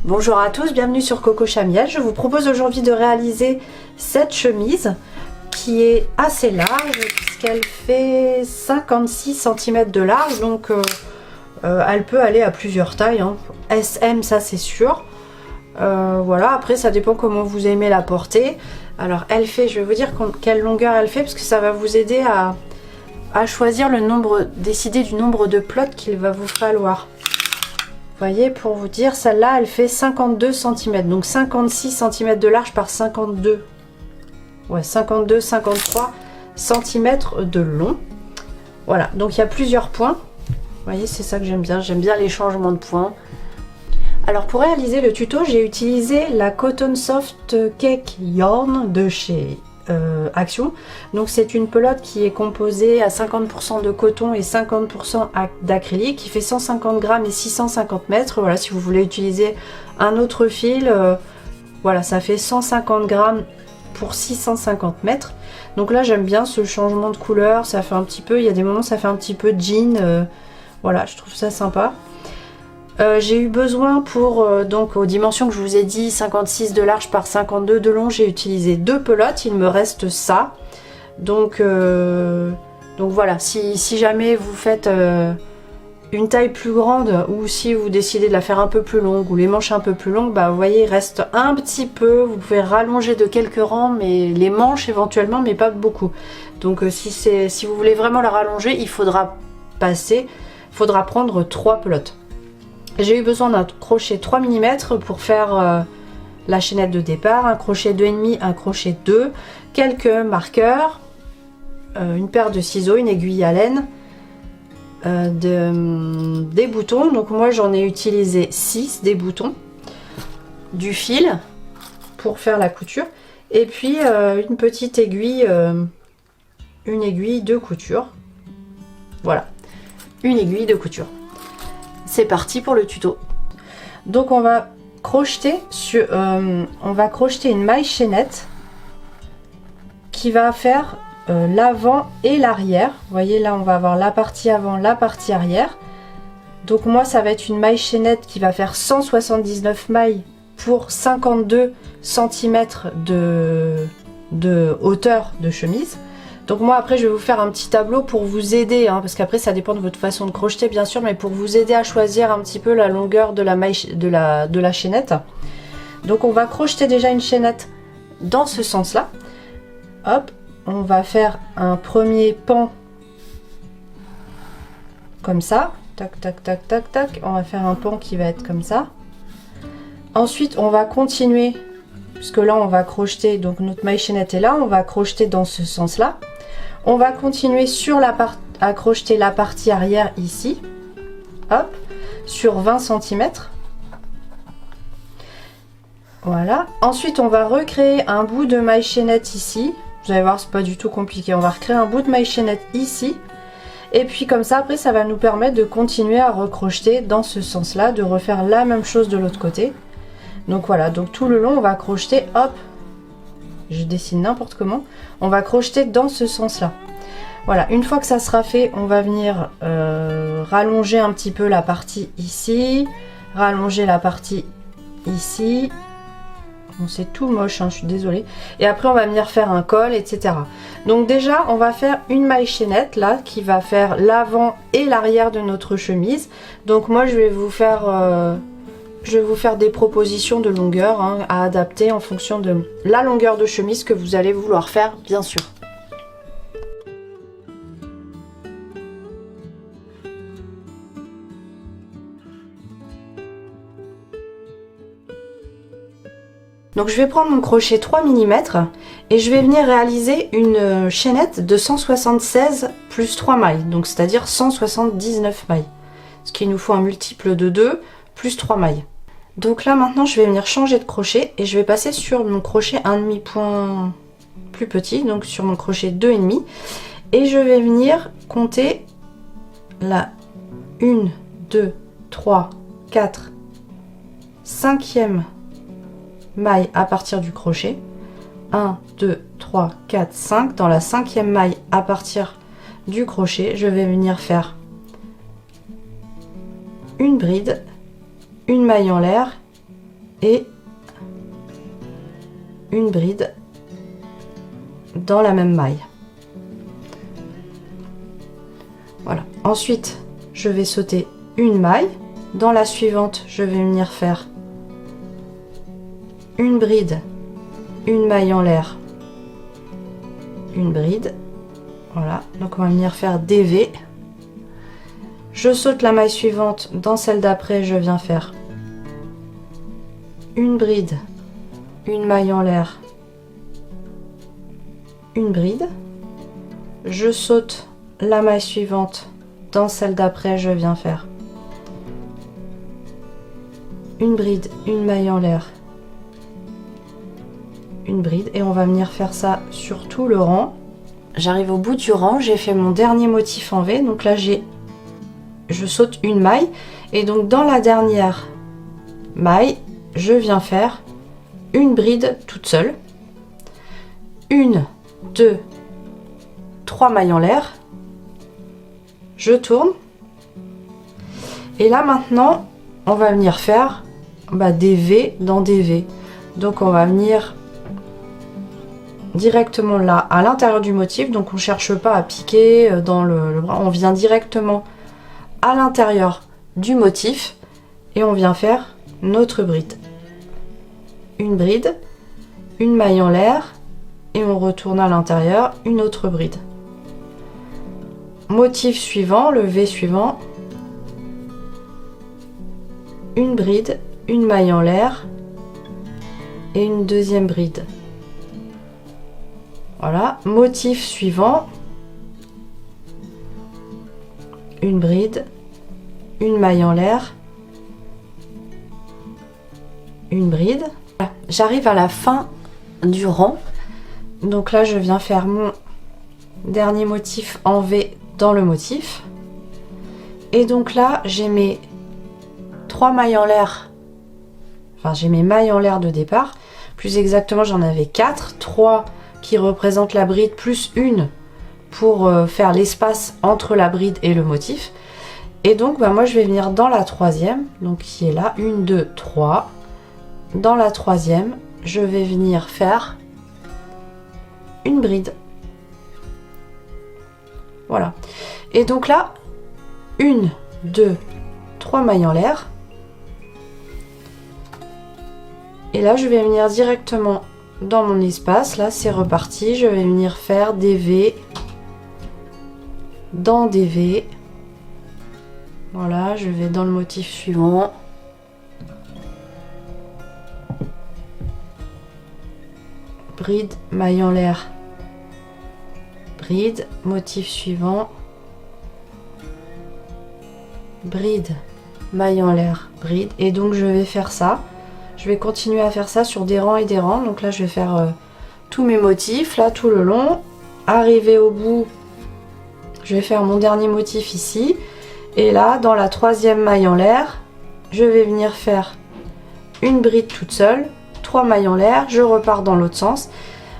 Bonjour à tous, bienvenue sur Coco Chamiel. Je vous propose aujourd'hui de réaliser cette chemise qui est assez large puisqu'elle fait 56 cm de large, donc elle peut aller à plusieurs tailles, hein. SM, ça c'est sûr. Voilà, après ça dépend comment vous aimez la porter. Alors elle fait, je vais vous dire quelle longueur elle fait parce que ça va vous aider à choisir le nombre, décider du nombre de plots qu'il va vous falloir. Vous voyez, pour vous dire, celle-là, elle fait 52 cm. Donc 56 cm de large par 52. Ouais, 52, 53 cm de long. Voilà, donc il y a plusieurs points. Vous voyez, c'est ça que j'aime bien. J'aime bien les changements de points. Alors pour réaliser le tuto, j'ai utilisé la Cotton Soft Cake Yarn de chez Action. Donc c'est une pelote qui est composée à 50% de coton et 50% d'acrylique, qui fait 150 grammes et 650 mètres. Voilà, si vous voulez utiliser un autre fil, voilà, ça fait 150 grammes pour 650 mètres. Donc là j'aime bien ce changement de couleur, ça fait un petit peu, il y a des moments ça fait un petit peu jean, voilà, je trouve ça sympa. J'ai eu besoin pour, donc aux dimensions que je vous ai dit, 56 de large par 52 de long, j'ai utilisé 2 pelotes, il me reste ça. Donc voilà, si jamais vous faites une taille plus grande ou si vous décidez de la faire un peu plus longue ou les manches un peu plus longues, bah vous voyez, il reste un petit peu, vous pouvez rallonger de quelques rangs, mais les manches éventuellement, mais pas beaucoup. Donc si vous voulez vraiment la rallonger, il faudra prendre 3 pelotes. J'ai eu besoin d'un crochet 3 mm pour faire la chaînette de départ, un crochet 2,5, un crochet 2, quelques marqueurs, une paire de ciseaux, une aiguille à laine, des boutons. Donc moi j'en ai utilisé 6 des boutons, du fil pour faire la couture, et puis une petite aiguille, une aiguille de couture. Voilà, une aiguille de couture. C'est parti pour le tuto. Donc on va crocheter une maille chaînette qui va faire l'avant et l'arrière. Vous voyez, là on va avoir la partie avant, la partie arrière. Donc moi ça va être une maille chaînette qui va faire 179 mailles pour 52 cm de hauteur de chemise. Donc moi après je vais vous faire un petit tableau pour vous aider, hein, parce qu'après ça dépend de votre façon de crocheter bien sûr, mais pour vous aider à choisir un petit peu la longueur de la maille de la chaînette. Donc on va crocheter déjà une chaînette dans ce sens là. Hop, on va faire un premier pan comme ça, tac tac tac tac tac, on va faire un pan qui va être comme ça. Ensuite on va continuer, puisque là on va crocheter, donc notre maille chaînette est là, on va crocheter dans ce sens là. On va continuer sur à crocheter la partie arrière ici, hop, sur 20 cm. Voilà. Ensuite, on va recréer un bout de maille chaînette ici. Vous allez voir, c'est pas du tout compliqué. On va recréer un bout de maille chaînette ici. Et puis comme ça, après, ça va nous permettre de continuer à recrocheter dans ce sens-là, de refaire la même chose de l'autre côté. Donc voilà, donc tout le long, on va crocheter, hop, je dessine n'importe comment, on va crocheter dans ce sens là. Voilà, une fois que ça sera fait, on va venir rallonger un petit peu la partie ici, rallonger la partie ici. Bon, c'est tout moche, hein, je suis désolée. Et après on va venir faire un col, etc. Donc déjà on va faire une maille chaînette là qui va faire l'avant et l'arrière de notre chemise. Donc moi je vais vous faire des propositions de longueur, hein, à adapter en fonction de la longueur de chemise que vous allez vouloir faire, bien sûr. Donc je vais prendre mon crochet 3 mm et je vais venir réaliser une chaînette de 176 plus 3 mailles, donc c'est-à-dire 179 mailles. Ce qui nous faut un multiple de 2 plus 3 mailles. Donc là maintenant je vais venir changer de crochet et je vais passer sur mon crochet 1,5 point plus petit, donc sur mon crochet 2,5, et je vais venir compter la 1, 2, 3, 4, 5e maille à partir du crochet. 1, 2, 3, 4, 5. Dans la 5e maille à partir du crochet, je vais venir faire une bride, une maille en l'air et une bride dans la même maille. Voilà. Ensuite, je vais sauter une maille. Dans la suivante, je vais venir faire une bride, une maille en l'air, une bride. Voilà. Donc on va venir faire des V. Je saute la maille suivante. Dans celle d'après, je viens faire une bride, une maille en l'air, une bride. Je saute la maille suivante. Dans celle d'après, je viens faire une bride, une maille en l'air, une bride, et on va venir faire ça sur tout le rang. J'arrive au bout du rang, j'ai fait mon dernier motif en V, donc là je saute une maille, et donc dans la dernière maille, je viens faire une bride toute seule, une, deux, trois mailles en l'air, je tourne, et là maintenant on va venir faire des V dans des V. Donc on va venir directement là à l'intérieur du motif, donc on cherche pas à piquer dans le bras, on vient directement à l'intérieur du motif et on vient faire notre bride, une bride, une maille en l'air et on retourne à l'intérieur, une autre bride. Motif suivant, le V suivant, une bride, une maille en l'air et une deuxième bride. Voilà, motif suivant, une bride, une maille en l'air, une bride. Voilà. J'arrive à la fin du rang, donc là je viens faire mon dernier motif en V dans le motif, et donc là j'ai mes 3 mailles en l'air, enfin j'ai mes mailles en l'air de départ, plus exactement j'en avais 4, 3 qui représentent la bride plus une pour faire l'espace entre la bride et le motif. Et donc moi je vais venir dans la troisième, donc qui est là, 1, 2, 3. Dans la troisième, je vais venir faire une bride. Voilà. Et donc là, 1, 2, 3 mailles en l'air. Et là, je vais venir directement dans mon espace. Là, c'est reparti. Je vais venir faire des V dans des V. Voilà, je vais dans le motif suivant. Bride, maille en l'air, bride, motif suivant. Bride, maille en l'air, bride. Et donc je vais faire ça. Je vais continuer à faire ça sur des rangs et des rangs. Donc là je vais faire tous mes motifs là tout le long. Arriver au bout, je vais faire mon dernier motif ici. Et là dans la troisième maille en l'air, je vais venir faire une bride toute seule, 3 mailles en l'air, je repars dans l'autre sens.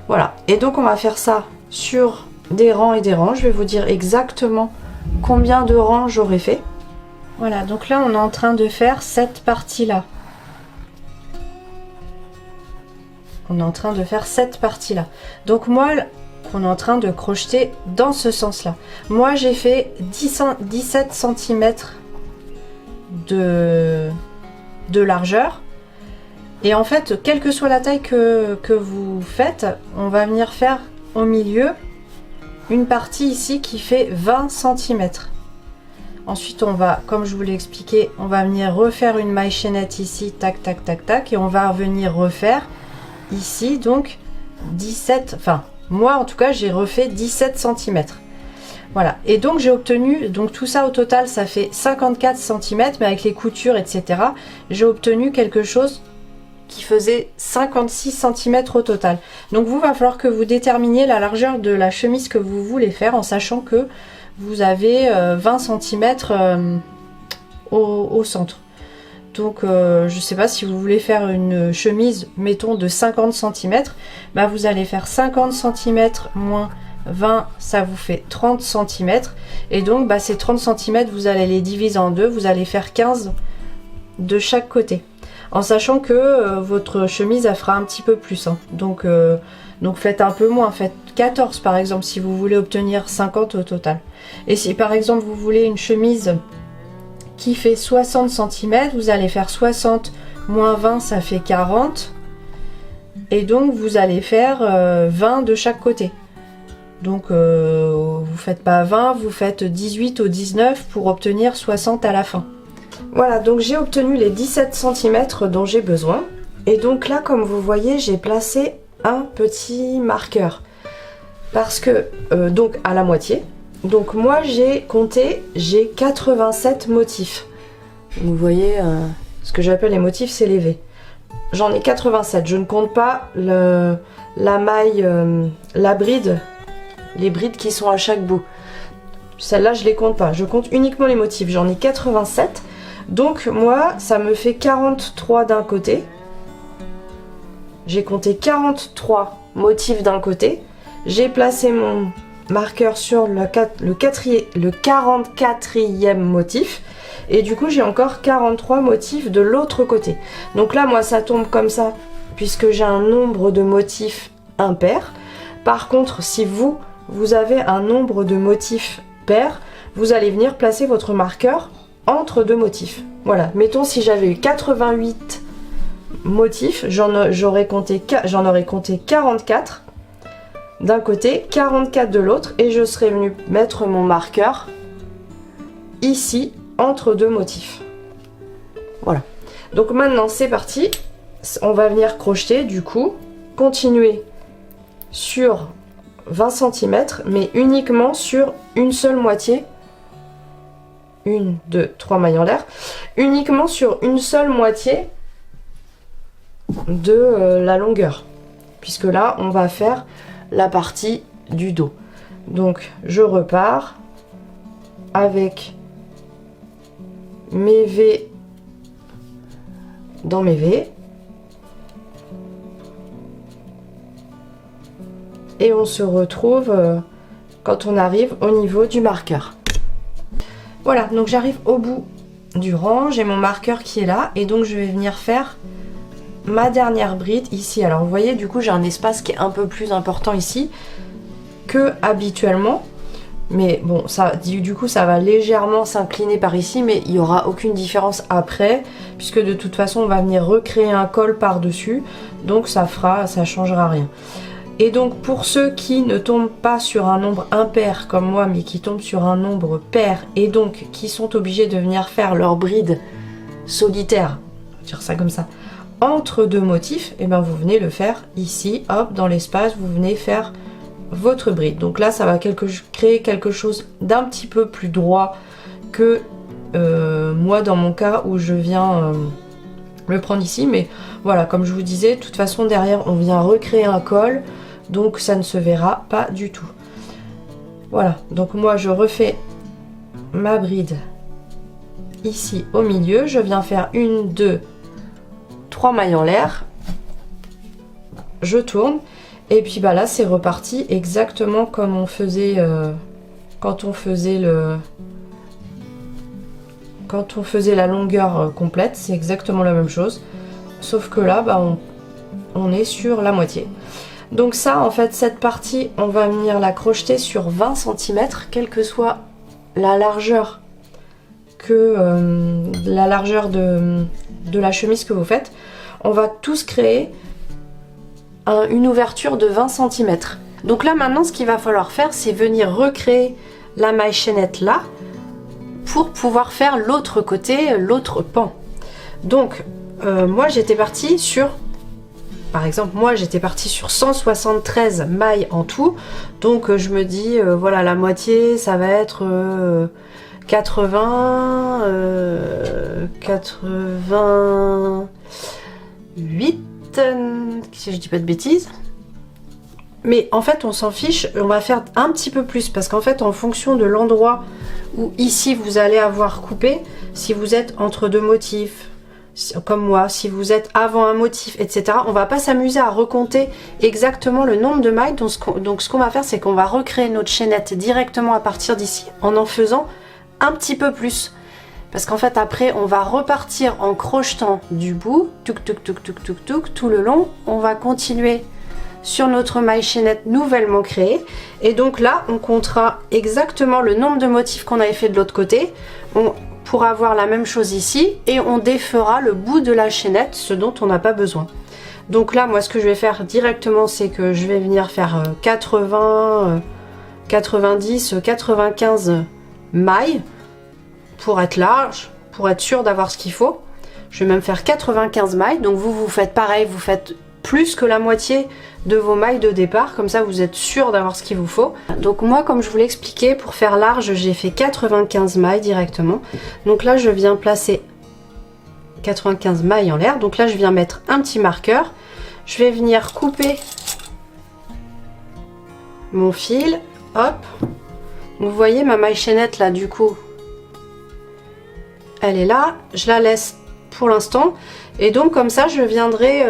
Voilà. Et donc on va faire ça sur des rangs et des rangs. Je vais vous dire exactement combien de rangs j'aurai fait. Voilà, donc là on est en train de faire cette partie là. On est en train de faire cette partie là. Donc moi, on est en train de crocheter dans ce sens là. Moi j'ai fait 17 cm de largeur. Et en fait, quelle que soit la taille que vous faites, on va venir faire au milieu une partie ici qui fait 20 cm. Ensuite, on va, comme je vous l'ai expliqué, on va venir refaire une maille chaînette ici, tac, tac, tac, tac, et on va venir refaire ici, donc 17, enfin, moi en tout cas, j'ai refait 17 cm. Voilà, et donc j'ai obtenu, donc tout ça au total, ça fait 54 cm, mais avec les coutures, etc., j'ai obtenu quelque chose qui faisait 56 cm au total. Donc vous, va falloir que vous déterminiez la largeur de la chemise que vous voulez faire en sachant que vous avez 20 cm au centre. Donc je sais pas si vous voulez faire une chemise, mettons de 50 cm, bah vous allez faire 50 cm moins 20, ça vous fait 30 cm. Et donc bah, ces 30 cm, vous allez les diviser en deux, vous allez faire 15 de chaque côté. en sachant que votre chemise elle fera un petit peu plus, hein. Donc faites un peu moins, faites 14 par exemple si vous voulez obtenir 50 au total. Et si par exemple vous voulez une chemise qui fait 60 cm, vous allez faire 60 moins 20, ça fait 40. Et donc vous allez faire 20 de chaque côté. Donc vous faites pas 20, vous faites 18 ou 19 pour obtenir 60 à la fin. Voilà, donc j'ai obtenu les 17 cm dont j'ai besoin. Et donc là, comme vous voyez, j'ai placé un petit marqueur. Parce que, donc à la moitié. Donc moi j'ai compté, j'ai 87 motifs. Vous voyez, ce que j'appelle les motifs, c'est les V. J'en ai 87, je ne compte pas la maille, la bride, les brides qui sont à chaque bout. Celle-là, je les compte pas, je compte uniquement les motifs. J'en ai 87, donc moi, ça me fait 43 d'un côté. J'ai compté 43 motifs d'un côté. J'ai placé mon marqueur sur le 44e motif. Et du coup, j'ai encore 43 motifs de l'autre côté. Donc là, moi, ça tombe comme ça, puisque j'ai un nombre de motifs impair. Par contre, si vous avez un nombre de motifs pair, vous allez venir placer votre marqueur entre deux motifs. Voilà, mettons si j'avais eu 88 motifs, j'en aurais compté 44 d'un côté, 44 de l'autre, et je serais venu mettre mon marqueur ici, entre deux motifs. Voilà. Donc maintenant c'est parti. On va venir crocheter du coup. Continuer sur 20 cm, mais uniquement sur une seule moitié. 1, 2, 3 mailles en l'air. Uniquement sur une seule moitié de la longueur. Puisque là, on va faire la partie du dos. Donc je repars avec mes V dans mes V et on se retrouve quand on arrive au niveau du marqueur. Voilà, donc j'arrive au bout du rang, j'ai mon marqueur qui est là et donc je vais venir faire ma dernière bride ici. Alors vous voyez, du coup j'ai un espace qui est un peu plus important ici que habituellement. Mais bon, ça, du coup, ça va légèrement s'incliner par ici, mais il n'y aura aucune différence après, puisque de toute façon, on va venir recréer un col par-dessus, donc ça changera rien. Et donc, pour ceux qui ne tombent pas sur un nombre impair comme moi, mais qui tombent sur un nombre pair, et donc qui sont obligés de venir faire leur bride solitaire, on va dire ça comme ça, entre deux motifs, et ben vous venez le faire ici, hop, dans l'espace, vous venez faire votre bride. Donc là ça va créer quelque chose d'un petit peu plus droit que moi dans mon cas où je viens le prendre ici, mais voilà, comme je vous disais, de toute façon derrière on vient recréer un col, donc ça ne se verra pas du tout. Voilà, donc moi je refais ma bride ici au milieu, je viens faire 1, 2, 3 mailles en l'air, je tourne. Et puis bah là c'est reparti exactement comme on faisait quand on faisait la longueur complète, c'est exactement la même chose. Sauf que là bah, on est sur la moitié. Donc ça en fait cette partie on va venir la crocheter sur 20 cm, quelle que soit la largeur de la chemise que vous faites. On va tous créer une ouverture de 20 cm. Donc là maintenant ce qu'il va falloir faire c'est venir recréer la maille chaînette là pour pouvoir faire l'autre côté, l'autre pan. Donc moi j'étais partie sur, par exemple moi j'étais partie sur 173 mailles en tout, donc je me dis voilà la moitié ça va être 88 si je dis pas de bêtises, mais en fait on s'en fiche, on va faire un petit peu plus parce qu'en fait en fonction de l'endroit où ici vous allez avoir coupé, si vous êtes entre deux motifs comme moi, si vous êtes avant un motif, etc., on va pas s'amuser à recompter exactement le nombre de mailles. Donc ce qu'on va faire c'est qu'on va recréer notre chaînette directement à partir d'ici en faisant un petit peu plus, parce qu'en fait après on va repartir en crochetant du bout, touc touc touc touc touc touc, tout le long. On va continuer sur notre maille chaînette nouvellement créée, et donc là on comptera exactement le nombre de motifs qu'on avait fait de l'autre côté. On pourra avoir la même chose ici, et on défera le bout de la chaînette, ce dont on n'a pas besoin. Donc là moi ce que je vais faire directement, c'est que je vais venir faire 80, 90, 95 mailles pour être large, pour être sûr d'avoir ce qu'il faut. Je vais même faire 95 mailles, donc vous faites pareil, vous faites plus que la moitié de vos mailles de départ, comme ça vous êtes sûr d'avoir ce qu'il vous faut. Donc moi, comme je vous l'ai expliqué, pour faire large, j'ai fait 95 mailles directement. Donc là je viens placer 95 mailles en l'air, donc là je viens mettre un petit marqueur, je vais venir couper mon fil, hop. Vous voyez ma maille chaînette là, du coup elle est là, je la laisse pour l'instant, et donc comme ça je viendrai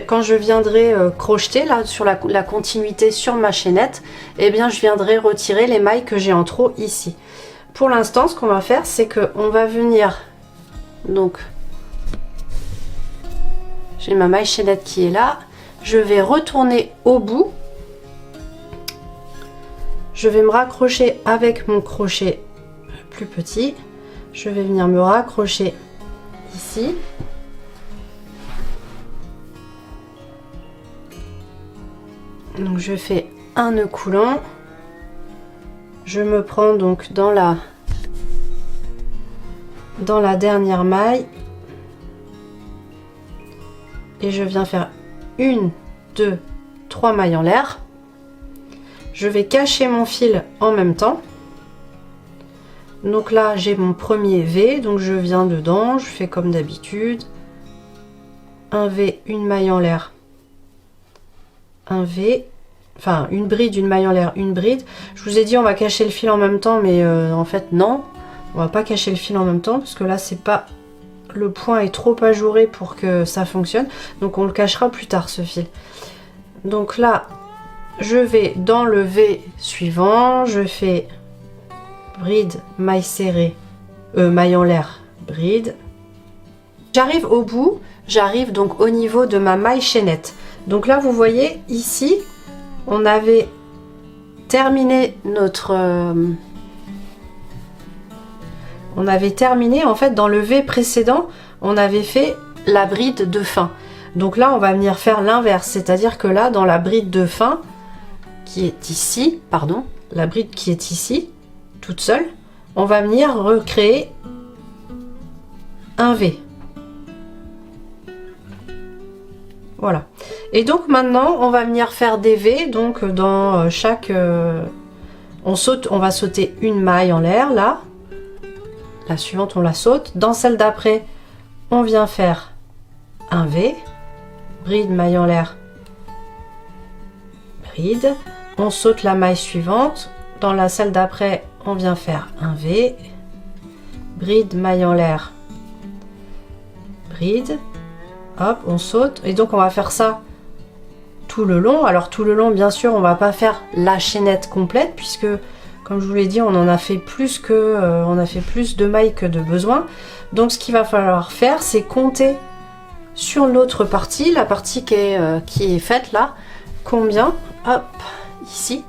quand je viendrai crocheter là sur la continuité sur ma chaînette, et eh bien je viendrai retirer les mailles que j'ai en trop ici. Pour l'instant ce qu'on va faire, c'est que on va venir, donc j'ai ma maille chaînette qui est là, je vais retourner au bout, je vais me raccrocher avec mon crochet plus petit, je vais venir me raccrocher ici, donc je fais un nœud coulant, je me prends donc dans la dernière maille et je viens faire 1, 2, 3 mailles en l'air. Je vais cacher mon fil en même temps. Donc là j'ai mon premier V, donc je viens dedans, je fais comme d'habitude, un V, une maille en l'air, un V, enfin une bride, une maille en l'air, une bride. Je vous ai dit on va cacher le fil en même temps, mais en fait non, on va pas cacher le fil en même temps parce que là c'est pas, le point est trop ajouré pour que ça fonctionne, donc on le cachera plus tard ce fil. Donc là je vais dans le V suivant, je fais bride, maille serrée, maille en l'air, bride. J'arrive au bout, j'arrive donc au niveau de ma maille chaînette. Donc là vous voyez ici on avait terminé notre en fait dans le V précédent, on avait fait la bride de fin. Donc là on va venir faire l'inverse, c'est-à-dire que là dans la bride de fin qui est ici, pardon, la bride qui est ici toute seule, on va venir recréer un V. Voilà. Et donc maintenant on va venir faire des V, donc dans chaque on va sauter une maille en l'air là, la suivante on la saute, dans celle d'après on vient faire un V, bride, maille en l'air, bride, on saute la maille suivante, dans la celle d'après on vient faire un V, bride, maille en l'air, bride, hop, on saute, et donc on va faire ça tout le long. Alors tout le long bien sûr on va pas faire la chaînette complète puisque comme je vous l'ai dit on en a fait plus que on a fait plus de mailles que de besoin. Donc ce qu'il va falloir faire c'est compter sur l'autre partie, la partie qui est faite là, combien, hop, ici,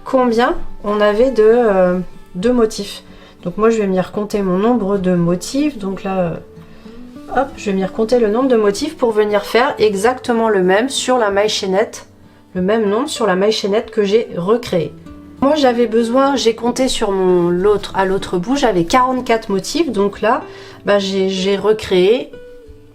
combien on avait de motifs. Donc moi je vais venir compter mon nombre de motifs, donc là hop, je vais venir compter le nombre de motifs pour venir faire exactement le même sur la maille chaînette, le même nombre sur la maille chaînette que j'ai recréée. Moi j'avais besoin, j'ai compté sur à l'autre bout, j'avais 44 motifs, donc là bah, j'ai recréé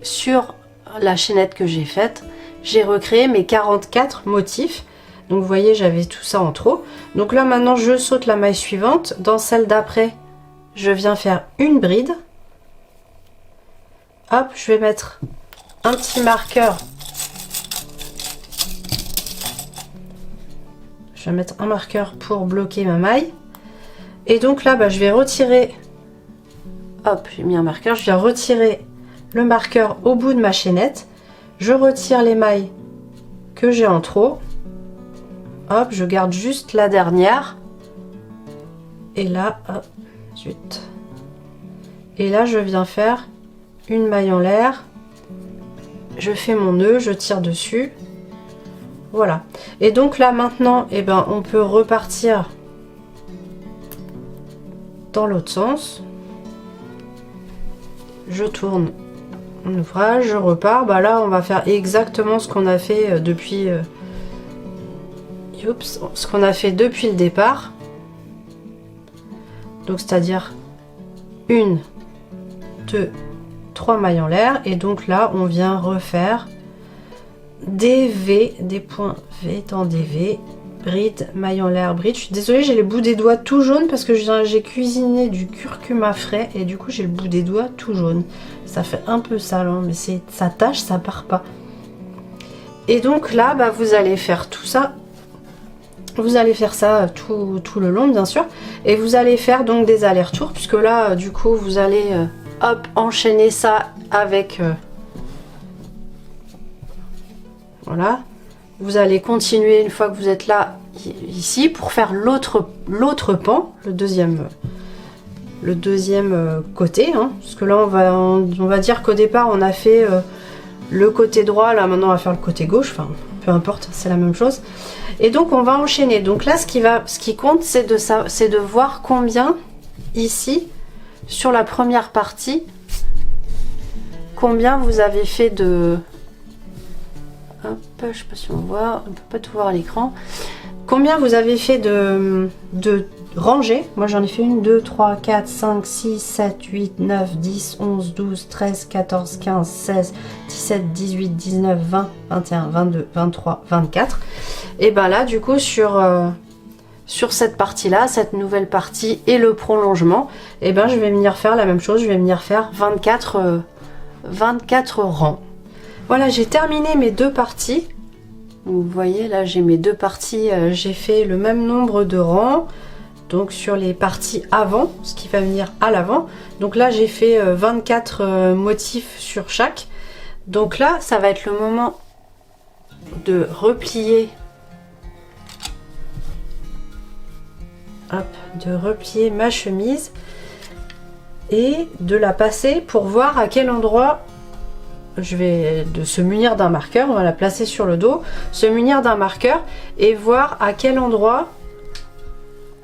sur la chaînette que j'ai faite, j'ai recréé mes 44 motifs. Donc vous voyez j'avais tout ça en trop. Donc là maintenant je saute la maille suivante, dans celle d'après je viens faire une bride. Hop, je vais mettre un petit marqueur. Je vais mettre un marqueur pour bloquer ma maille. Et donc là, bah, je vais retirer. Hop, j'ai mis un marqueur. Je viens retirer le marqueur au bout de ma chaînette. Je retire les mailles que j'ai en trop. Hop, je garde juste la dernière. Et là, hop, zut. et là je viens faire une maille en l'air, je fais mon nœud, je tire dessus, voilà. Et donc là maintenant, eh ben, on peut repartir dans l'autre sens. Je tourne mon ouvrage, je repars. Bah là, on va faire exactement ce qu'on a fait depuis ce qu'on a fait depuis le départ. Donc c'est-à-dire 1, 2, 3 mailles en l'air, et donc là on vient refaire des V, des points V dans des V, bride, maille en l'air, bride. Je suis désolée, j'ai les bouts des doigts tout jaunes parce que j'ai cuisiné du curcuma frais et du coup j'ai le bout des doigts tout jaune. Ça fait un peu sale, hein, mais ça tâche, ça part pas. Et donc là, bah, vous allez faire tout ça. Vous allez faire ça tout le long, bien sûr, et vous allez faire donc des allers-retours, puisque là, du coup, vous allez hop, enchaîner ça avec voilà. Vous allez continuer une fois que vous êtes là ici pour faire l'autre pan, le deuxième côté, hein, parce que là on va dire qu'au départ on a fait le côté droit, là maintenant on va faire le côté gauche, enfin peu importe, c'est la même chose. Et donc on va enchaîner. Donc là ce qui compte, c'est de voir combien ici sur la première partie, combien vous avez fait de... Hop, je sais pas si on voit, on peut pas tout voir à l'écran. Combien vous avez fait de rangées. Moi j'en ai fait 1, 2, 3, 4, 5, 6, 7, 8, 9, 10, 11, 12, 13, 14, 15, 16, 17, 18, 19, 20, 21, 22, 23, 24. Et ben là du coup sur cette partie là, cette nouvelle partie et le prolongement, et ben je vais venir faire la même chose, je vais venir faire 24 rangs. Voilà, j'ai terminé mes deux parties. Vous voyez là, j'ai mes deux parties, j'ai fait le même nombre de rangs. Donc sur les parties avant, ce qui va venir à l'avant. Donc là j'ai fait 24 motifs sur chaque. Donc là ça va être le moment de replier. Hop, de replier ma chemise et de la passer pour voir à quel endroit je vais se munir d'un marqueur. On va la placer sur le dos, se munir d'un marqueur et voir à quel endroit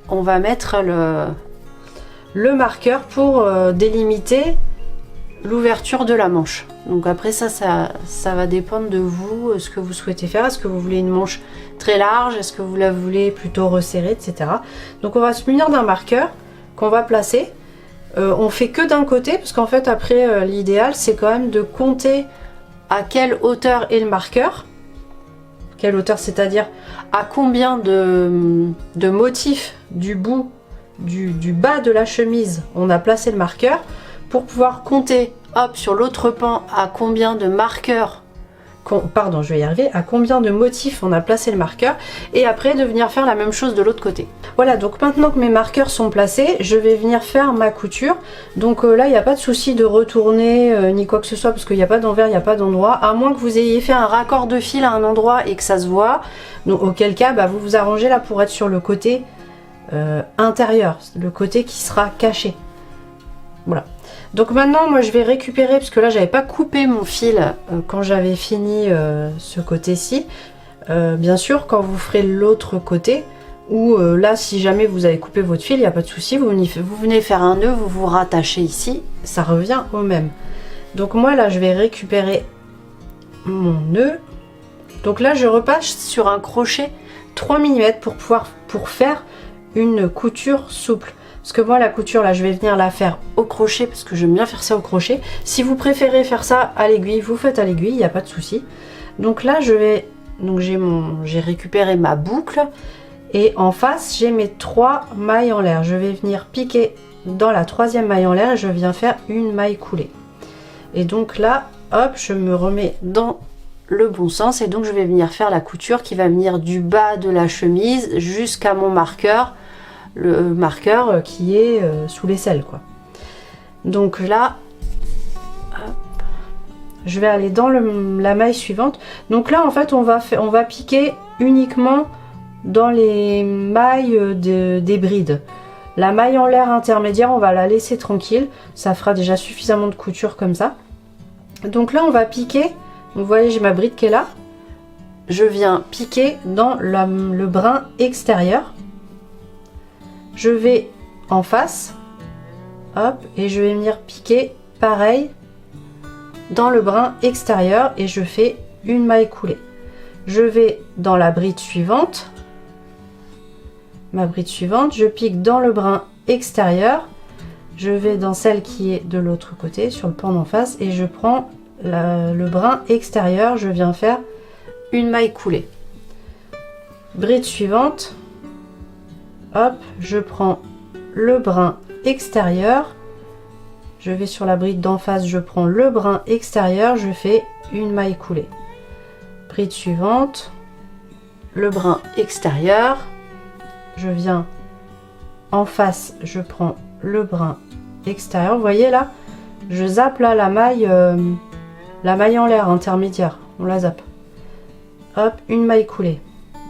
on va mettre le marqueur pour délimiter l'ouverture de la manche. Donc après ça va dépendre de vous, ce que vous souhaitez faire. Est-ce que vous voulez une manche très large, est-ce que vous la voulez plutôt resserrée, etc. Donc on va se munir d'un marqueur qu'on va placer. On fait que d'un côté parce qu'en fait après l'idéal c'est quand même de compter à quelle hauteur est le marqueur. Quelle hauteur, c'est-à-dire à combien de motifs du bout du bas de la chemise on a placé le marqueur, pour pouvoir compter hop sur l'autre pan à combien de marqueurs, pardon je vais y arriver, à combien de motifs on a placé le marqueur, et après de venir faire la même chose de l'autre côté. Voilà, donc maintenant que mes marqueurs sont placés, je vais venir faire ma couture. Donc là il n'y a pas de souci de retourner ni quoi que ce soit, parce qu'il n'y a pas d'envers, il n'y a pas d'endroit, à moins que vous ayez fait un raccord de fil à un endroit et que ça se voit. Donc auquel cas bah, vous vous arrangez là pour être sur le côté intérieur, le côté qui sera caché. Voilà. Donc maintenant moi je vais récupérer, parce que là j'avais pas coupé mon fil quand j'avais fini ce côté-ci. Bien sûr quand vous ferez l'autre côté, ou là si jamais vous avez coupé votre fil, il n'y a pas de souci, vous venez faire un nœud, vous vous rattachez ici, ça revient au même. Donc moi là je vais récupérer mon nœud. Donc là je repasse sur un crochet 3 mm pour faire une couture souple. Parce que moi la couture là je vais venir la faire au crochet, parce que j'aime bien faire ça au crochet. Si vous préférez faire ça à l'aiguille, vous faites à l'aiguille, il n'y a pas de souci. Donc là je vais, donc j'ai récupéré ma boucle, et en face j'ai mes 3 mailles en l'air. Je vais venir piquer dans la 3e maille en l'air et je viens faire une maille coulée. Et donc là hop, je me remets dans le bon sens, et donc je vais venir faire la couture qui va venir du bas de la chemise jusqu'à mon marqueur, le marqueur qui est sous l'aisselle quoi. Donc là hop, je vais aller dans la maille suivante. Donc là en fait on va piquer uniquement dans les mailles des brides. La maille en l'air intermédiaire, on va la laisser tranquille. Ça fera déjà suffisamment de couture comme ça. Donc là, on va piquer. Vous voyez, j'ai ma bride qui est là. Je viens piquer dans le brin extérieur. Je vais en face. Hop, et je vais venir piquer pareil dans le brin extérieur et je fais une maille coulée. Je vais dans la bride suivante. Ma bride suivante, je pique dans le brin extérieur. Je vais dans celle qui est de l'autre côté, sur le pan d'en face, et je prends le brin extérieur. Je viens faire une maille coulée. Bride suivante. Hop, je prends le brin extérieur. Je vais sur la bride d'en face, je prends le brin extérieur, je fais une maille coulée. Bride suivante. Le brin extérieur. Je viens en face, je prends le brin extérieur. Vous voyez là, je zappe là la maille en l'air intermédiaire. On la zappe. Hop, une maille coulée.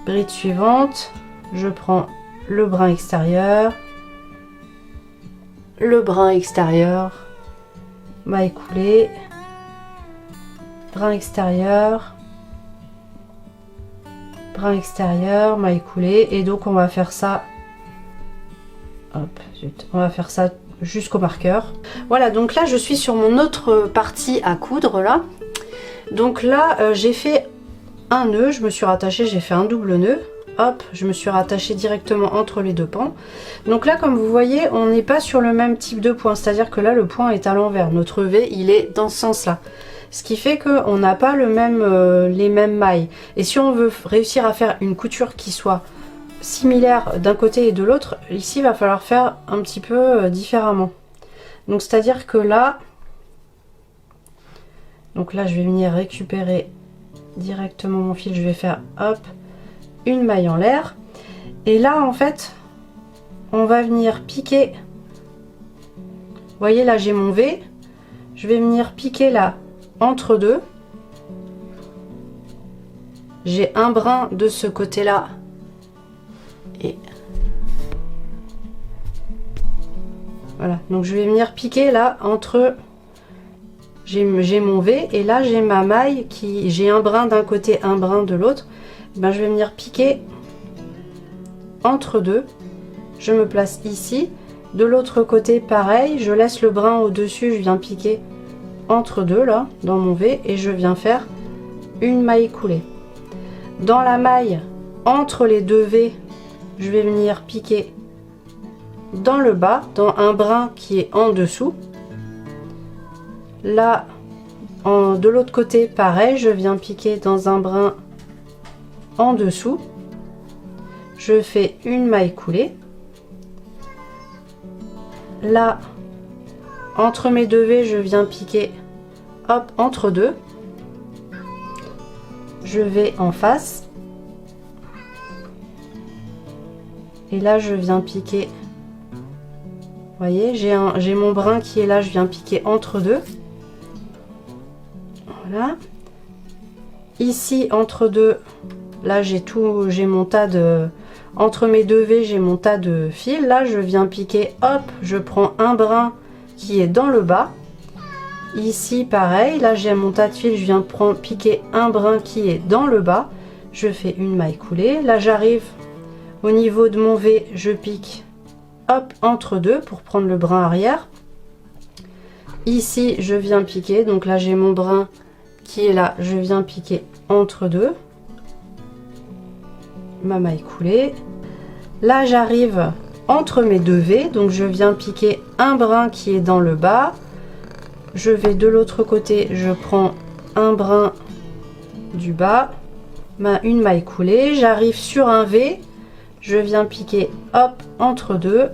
Bride suivante, je prends le brin extérieur, le brin extérieur, maille coulée, brin extérieur, maille coulée, et donc on va faire ça, hop, zut, on va faire ça jusqu'au marqueur. Voilà, donc là je suis sur mon autre partie à coudre là. Donc là j'ai fait un nœud, je me suis rattachée, j'ai fait un double nœud. Hop, je me suis rattachée directement entre les deux pans. Donc là, comme vous voyez, on n'est pas sur le même type de point, c'est-à-dire que là le point est à l'envers, notre V il est dans ce sens là, ce qui fait qu'on n'a pas les mêmes mailles. Et si on veut réussir à faire une couture qui soit similaire d'un côté et de l'autre, ici il va falloir faire un petit peu différemment. Donc c'est à dire que là, donc là je vais venir récupérer directement mon fil, je vais faire hop, une maille en l'air, et là en fait on va venir piquer. Vous voyez là j'ai mon V, je vais venir piquer là entre deux. J'ai un brin de ce côté là et voilà, donc je vais venir piquer là entre, j'ai mon V et là j'ai ma maille qui, j'ai un brin d'un côté, un brin de l'autre. Ben, je vais venir piquer entre deux. Je me place ici. De l'autre côté pareil, je laisse le brin au dessus, je viens piquer entre deux là dans mon V et je viens faire une maille coulée. Dans la maille entre les deux V, je vais venir piquer dans le bas, dans un brin qui est en dessous. Là de l'autre côté pareil, je viens piquer dans un brin en dessous. Je fais une maille coulée. Là entre mes deux V, je viens piquer hop entre deux. Je vais en face et là je viens piquer. Vous voyez, j'ai mon brin qui est là, je viens piquer entre deux. Voilà. Ici entre deux, là j'ai mon tas de, entre mes deux V j'ai mon tas de fils. Là je viens piquer, hop, je prends un brin qui est dans le bas. Ici pareil, là j'ai mon tas de fils, je viens piquer un brin qui est dans le bas. Je fais une maille coulée. Là j'arrive au niveau de mon V, je pique hop entre deux pour prendre le brin arrière. Ici je viens piquer, donc là j'ai mon brin qui est là, je viens piquer entre deux. Ma maille coulée. Là j'arrive entre mes deux V, donc je viens piquer un brin qui est dans le bas. Je vais de l'autre côté, je prends un brin du bas, une maille coulée, j'arrive sur un V, je viens piquer hop entre deux.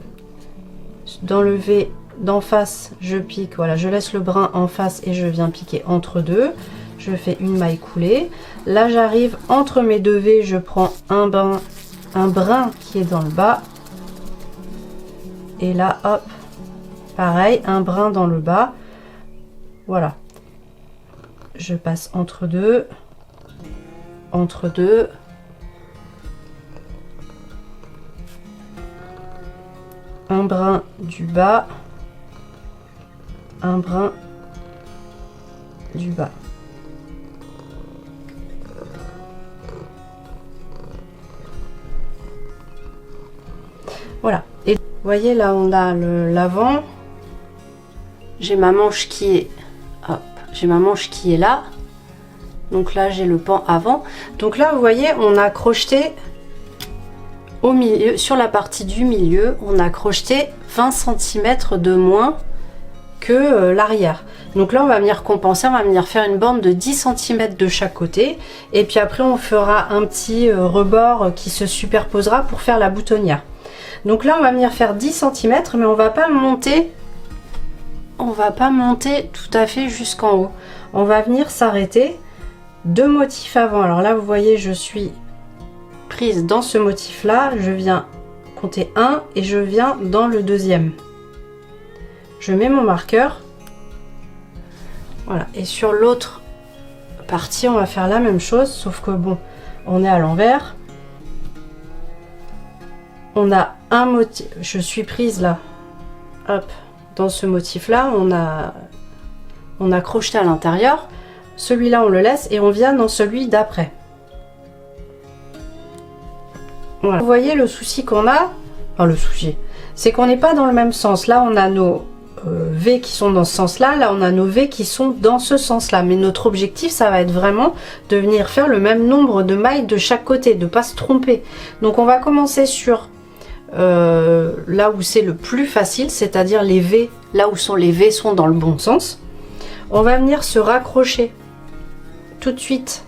Dans le V d'en face je pique, voilà, je laisse le brin en face et je viens piquer entre deux. Je fais une maille coulée. Là j'arrive entre mes deux V, je prends un brin qui est dans le bas, et là hop pareil, un brin dans le bas. Voilà, je passe entre deux, un brin du bas, un brin du bas. Voilà. Et vous voyez là on a l'avant. J'ai ma manche qui est, hop, j'ai ma manche qui est là. Donc là j'ai le pan avant. Donc là vous voyez on a crocheté au milieu, sur la partie du milieu, on a crocheté 20 cm de moins que l'arrière. Donc là on va venir compenser, on va venir faire une bande de 10 cm de chaque côté. Et puis après on fera un petit rebord qui se superposera pour faire la boutonnière. Donc là on va venir faire 10 cm mais on va pas monter tout à fait jusqu'en haut. On va venir s'arrêter 2 motifs avant. Alors là vous voyez je suis prise dans ce motif là, je viens compter 1 et je viens dans le deuxième. Je mets mon marqueur. Voilà, et sur l'autre partie on va faire la même chose sauf que bon on est à l'envers. On a un motif, je suis prise là, hop, dans ce motif là, on a crocheté à l'intérieur, celui-là on le laisse et on vient dans celui d'après. Voilà. Vous voyez le souci qu'on a, enfin le souci, c'est qu'on n'est pas dans le même sens. Là on a nos V qui sont dans ce sens là, là on a nos V qui sont dans ce sens là, mais notre objectif ça va être vraiment de venir faire le même nombre de mailles de chaque côté, de ne pas se tromper. Donc on va commencer sur là où c'est le plus facile, c'est-à-dire les V, là où sont les V sont dans le bon sens. On va venir se raccrocher tout de suite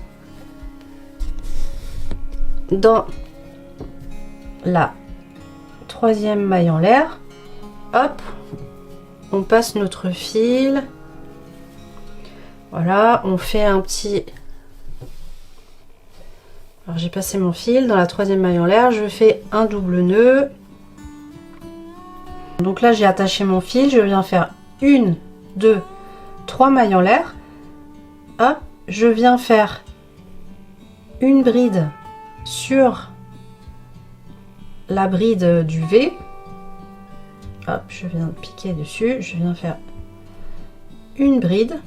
dans la troisième maille en l'air. Hop, on passe notre fil. Voilà, on fait un petit... Alors j'ai passé mon fil dans la troisième maille en l'air, je fais un double nœud. Donc là j'ai attaché mon fil, je viens faire 1, 2, 3 mailles en l'air. Hop, je viens faire une bride sur la bride du V. Hop, je viens piquer dessus, je viens faire une bride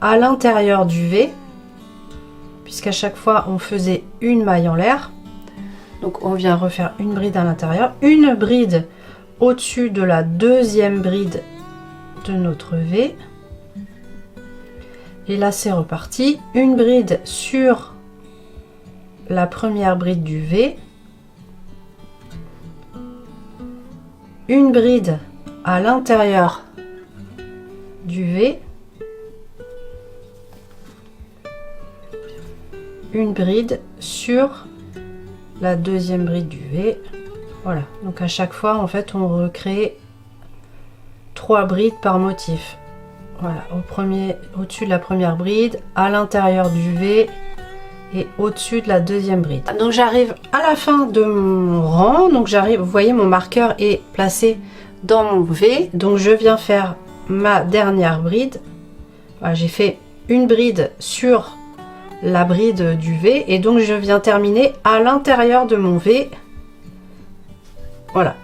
à l'intérieur du V, puisqu'à chaque fois on faisait une maille en l'air. Donc on vient refaire une bride à l'intérieur, une bride au-dessus de la deuxième bride de notre V. Et là c'est reparti, une bride sur la première bride du V, une bride à l'intérieur du V, une bride sur la deuxième bride du V. Voilà, donc à chaque fois en fait on recrée 3 brides par motif. Voilà, au-dessus de la première bride, à l'intérieur du V et au-dessus de la deuxième bride. Donc j'arrive à la fin de mon rang, donc j'arrive, vous voyez mon marqueur est placé dans mon V, donc je viens faire ma dernière bride. Voilà, j'ai fait une bride sur la bride du V et donc je viens terminer à l'intérieur de mon V. Voilà,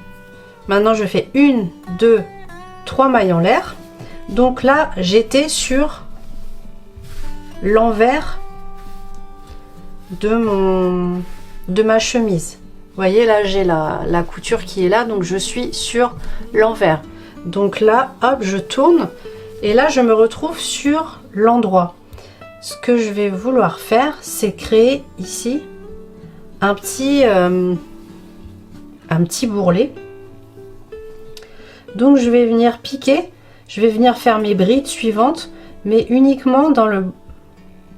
maintenant je fais 1, 2, 3 mailles en l'air. Donc là j'étais sur l'envers de ma chemise. Vous voyez là j'ai la couture qui est là, donc je suis sur l'envers. Donc là hop je tourne et là je me retrouve sur l'endroit. Ce que je vais vouloir faire, c'est créer ici un petit bourrelet. Donc je vais venir piquer, je vais venir faire mes brides suivantes, mais uniquement dans le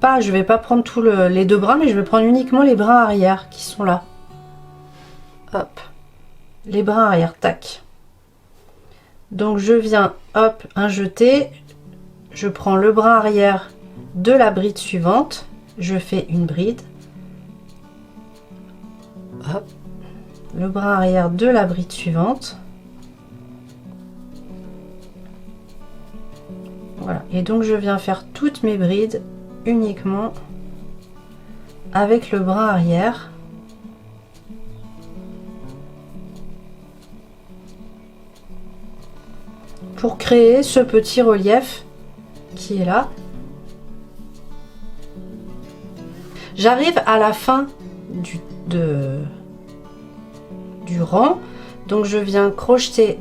pas, je vais pas prendre tous les deux brins, mais je vais prendre uniquement les brins arrière qui sont là. Hop, les brins arrière, tac. Donc je viens, hop, un jeté, je prends le brin arrière de la bride suivante, je fais une bride, hop, le brin arrière de la bride suivante, voilà, et donc je viens faire toutes mes brides uniquement avec le brin arrière pour créer ce petit relief qui est là. J'arrive à la fin du rang, donc je viens crocheter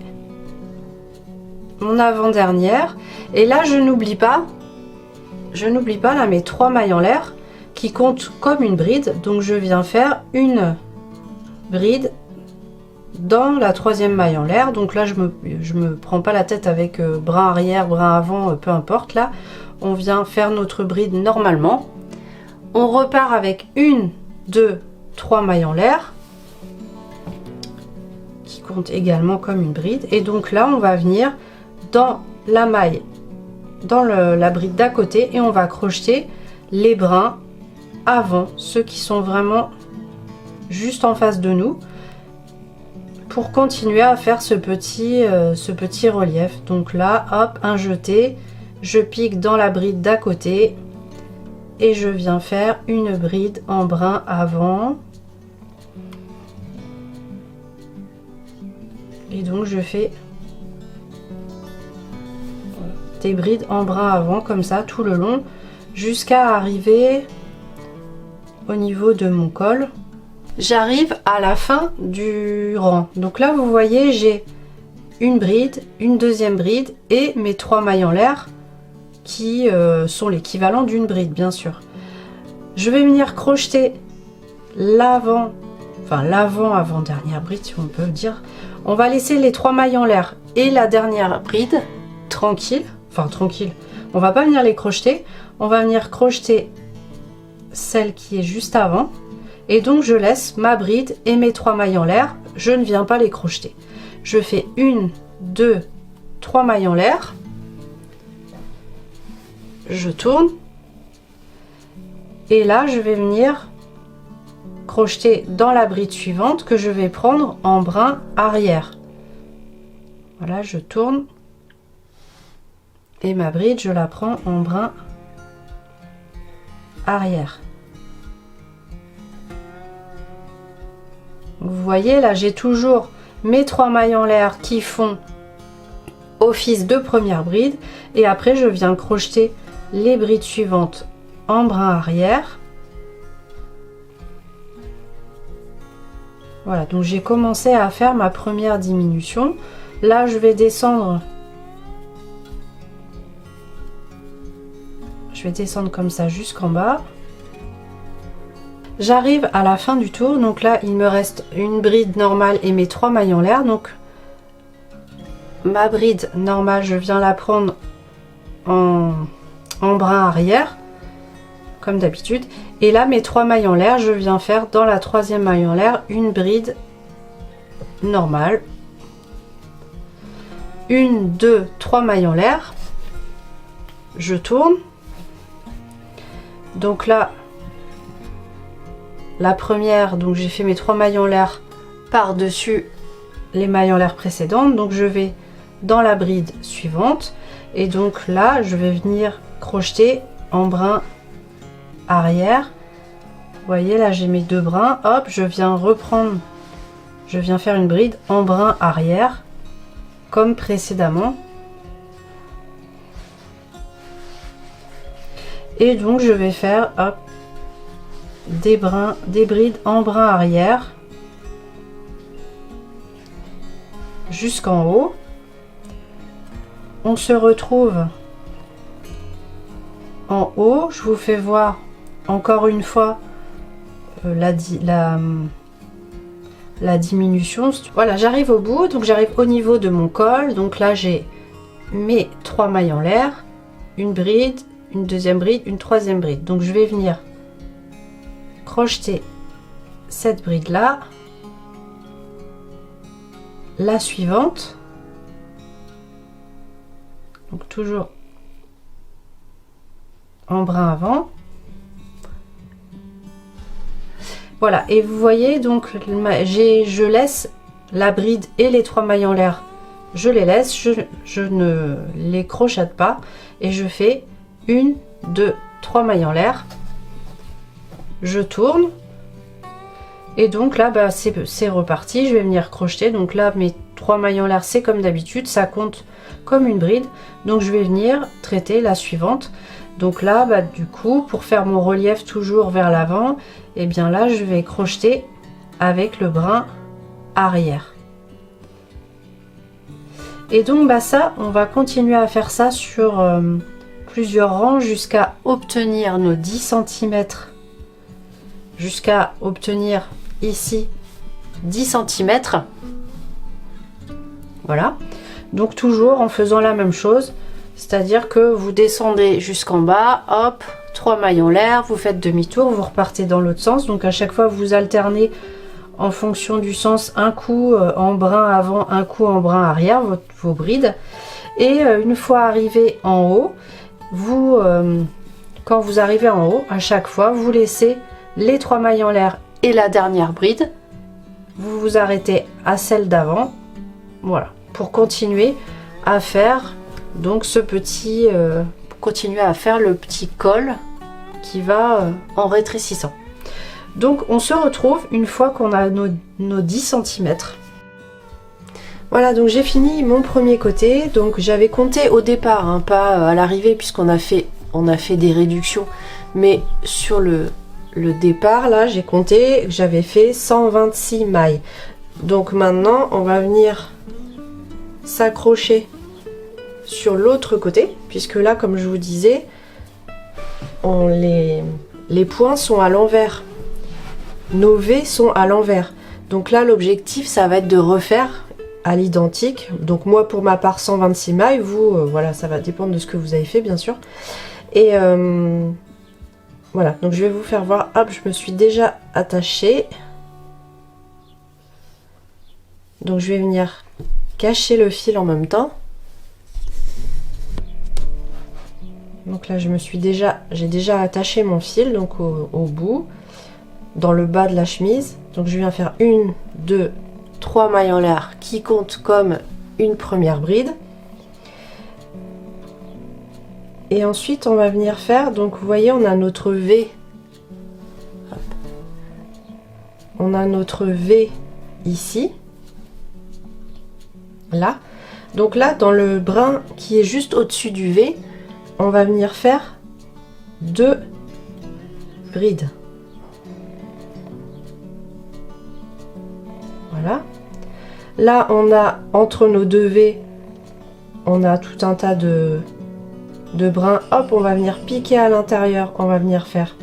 mon avant-dernière et là je n'oublie pas là mes 3 mailles en l'air qui comptent comme une bride, donc je viens faire une bride dans la 3e maille en l'air. Donc là je me prends pas la tête avec brin arrière, brin avant, peu importe. Là on vient faire notre bride normalement, on repart avec 1, 2, 3 mailles en l'air qui comptent également comme une bride, et donc là on va venir dans la maille, dans la bride d'à côté, et on va crocheter les brins avant, ceux qui sont vraiment juste en face de nous, pour continuer à faire ce petit relief. Donc là hop, un jeté, je pique dans la bride d'à côté et je viens faire une bride en brin avant, et donc je fais des brides en brin avant comme ça tout le long jusqu'à arriver au niveau de mon col. J'arrive à la fin du rang, donc là vous voyez j'ai une bride, une deuxième bride et mes 3 mailles en l'air qui sont l'équivalent d'une bride bien sûr. Je vais venir crocheter l'avant-dernière bride si on peut dire. On va laisser les 3 mailles en l'air et la dernière bride tranquille, on va pas venir les crocheter, on va venir crocheter celle qui est juste avant, et donc je laisse ma bride et mes 3 mailles en l'air, je ne viens pas les crocheter. Je fais 1, 2, 3 mailles en l'air, je tourne et là je vais venir crocheter dans la bride suivante que je vais prendre en brin arrière. Voilà, je tourne et ma bride je la prends en brin arrière. Vous voyez là j'ai toujours mes 3 mailles en l'air qui font office de première bride, et après je viens crocheter les brides suivantes en brin arrière. Voilà, donc j'ai commencé à faire ma première diminution. Là je vais descendre comme ça jusqu'en bas. J'arrive à la fin du tour, donc là il me reste une bride normale et mes 3 mailles en l'air. Donc ma bride normale je viens la prendre en brin arrière comme d'habitude, et là mes 3 mailles en l'air je viens faire dans la 3e maille en l'air une bride normale, 1, 2, 3 mailles en l'air, je tourne. Donc là la première, donc j'ai fait mes 3 mailles en l'air par dessus les mailles en l'air précédentes, donc je vais dans la bride suivante, et donc là je vais venir crocheter en brin arrière. Vous voyez là j'ai mes 2 brins, hop, je viens faire une bride en brin arrière comme précédemment, et donc je vais faire hop des brides en brin arrière jusqu'en haut. On se retrouve en haut, je vous fais voir encore une fois la diminution. Voilà, j'arrive au bout, donc j'arrive au niveau de mon col, donc là j'ai mes 3 mailles en l'air, une bride, une deuxième bride, une troisième bride. Donc je vais venir crocheter cette bride là, la suivante, donc toujours en brin avant. Voilà, et vous voyez donc je laisse la bride et les 3 mailles en l'air, je les laisse, je ne les crochette pas, et je fais 1, 2, 3 mailles en l'air, je tourne, et donc là c'est reparti. Je vais venir crocheter, donc là mes 3 mailles en l'air, c'est comme d'habitude, ça compte comme une bride. Donc je vais venir traiter la suivante. Donc là, bah, du coup, pour faire mon relief toujours vers l'avant, et bien là, je vais crocheter avec le brin arrière. Et donc bah ça, on va continuer à faire ça sur plusieurs rangs jusqu'à obtenir nos 10 cm, jusqu'à obtenir ici 10 cm. Voilà, donc toujours en faisant la même chose, c'est-à-dire que vous descendez jusqu'en bas, hop, 3 mailles en l'air, vous faites demi-tour, vous repartez dans l'autre sens. Donc à chaque fois vous alternez en fonction du sens, un coup en brin avant, un coup en brin arrière, vos brides. Et une fois arrivé en haut, vous, quand vous arrivez en haut, à chaque fois vous laissez les 3 mailles en l'air et la dernière bride, vous vous arrêtez à celle d'avant, voilà, pour continuer à faire donc ce petit continuer à faire le petit col qui va en rétrécissant. Donc on se retrouve une fois qu'on a nos 10 cm. Voilà, donc j'ai fini mon premier côté. Donc j'avais compté au départ, hein, pas à l'arrivée, puisqu'on a fait des réductions, mais sur le départ là, j'ai compté, j'avais fait 126 mailles. Donc maintenant on va venir s'accrocher sur l'autre côté, puisque là, comme je vous disais, les points sont à l'envers, nos V sont à l'envers. Donc là, l'objectif, ça va être de refaire à l'identique. Donc moi, pour ma part, 126 mailles, vous, voilà, ça va dépendre de ce que vous avez fait, bien sûr. Et voilà, donc je vais vous faire voir. Hop, je me suis déjà attachée. Donc je vais venir cacher le fil en même temps. Donc là, j'ai déjà attaché mon fil donc au bout, dans le bas de la chemise. Donc je viens faire 1, 2, 3 mailles en l'air qui comptent comme une première bride. Et ensuite, on va venir faire, donc vous voyez, on a notre V. Hop. On a notre V ici. Là. Donc là, dans le brin qui est juste au-dessus du V, on va venir faire 2 brides. Voilà. Là, on a entre nos 2 V, on a tout un tas de brins. Hop, on va venir piquer à l'intérieur. On va venir faire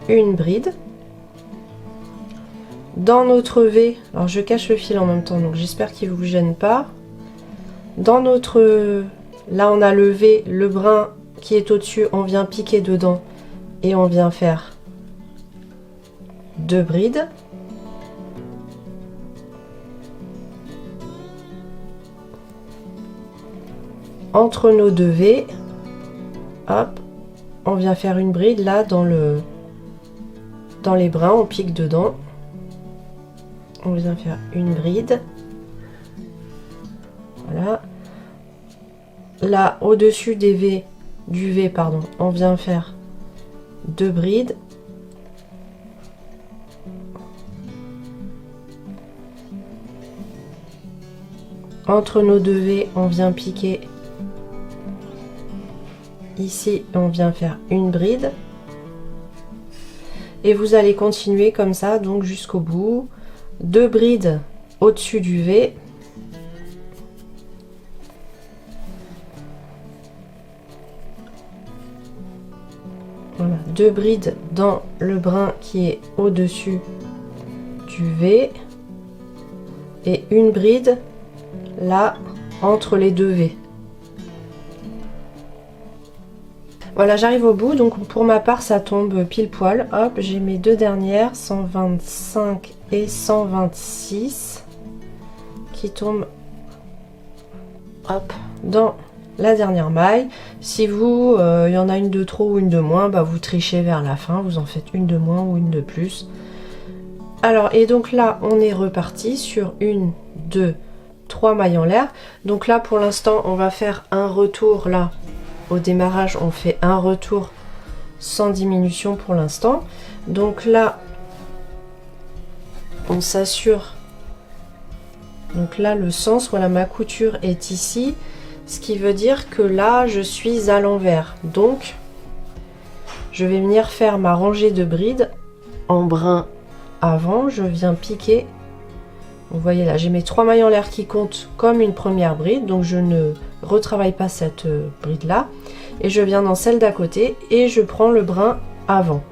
une bride. Dans notre V, alors je cache le fil en même temps, donc j'espère qu'il ne vous gêne pas. Dans notre... Là, on a le V, le brin qui est au-dessus, on vient piquer dedans et on vient faire 2 brides. Entre nos 2 V, hop, on vient faire une bride là dans les brins, on pique dedans. On vient faire une bride. Voilà. Là, au-dessus du V, pardon, on vient faire 2 brides. Entre nos 2 V, on vient piquer. Ici, on vient faire une bride. Et vous allez continuer comme ça, donc jusqu'au bout. 2 brides au-dessus du V. Voilà, 2 brides dans le brin qui est au-dessus du V. Et une bride là, entre les 2 V. Voilà, j'arrive au bout, donc pour ma part ça tombe pile poil. Hop, j'ai mes 2 dernières, 125 et 126 qui tombent, hop, dans la dernière maille. Si vous, il y en a une de trop ou une de moins, bah vous trichez vers la fin, vous en faites une de moins ou une de plus. Alors, et donc là on est reparti sur 1, 2, 3 mailles en l'air. Donc là pour l'instant on va faire un retour là. Au démarrage, on fait un retour sans diminution pour l'instant. Donc là, on s'assure Donc là le sens, voilà, ma couture est ici, ce qui veut dire que là je suis à l'envers. Donc je vais venir faire ma rangée de brides en brin avant, je viens piquer. Vous voyez là, j'ai mes 3 mailles en l'air qui comptent comme une première bride, donc je ne retravaille pas cette bride là. Et je viens dans celle d'à côté et je prends le brin avant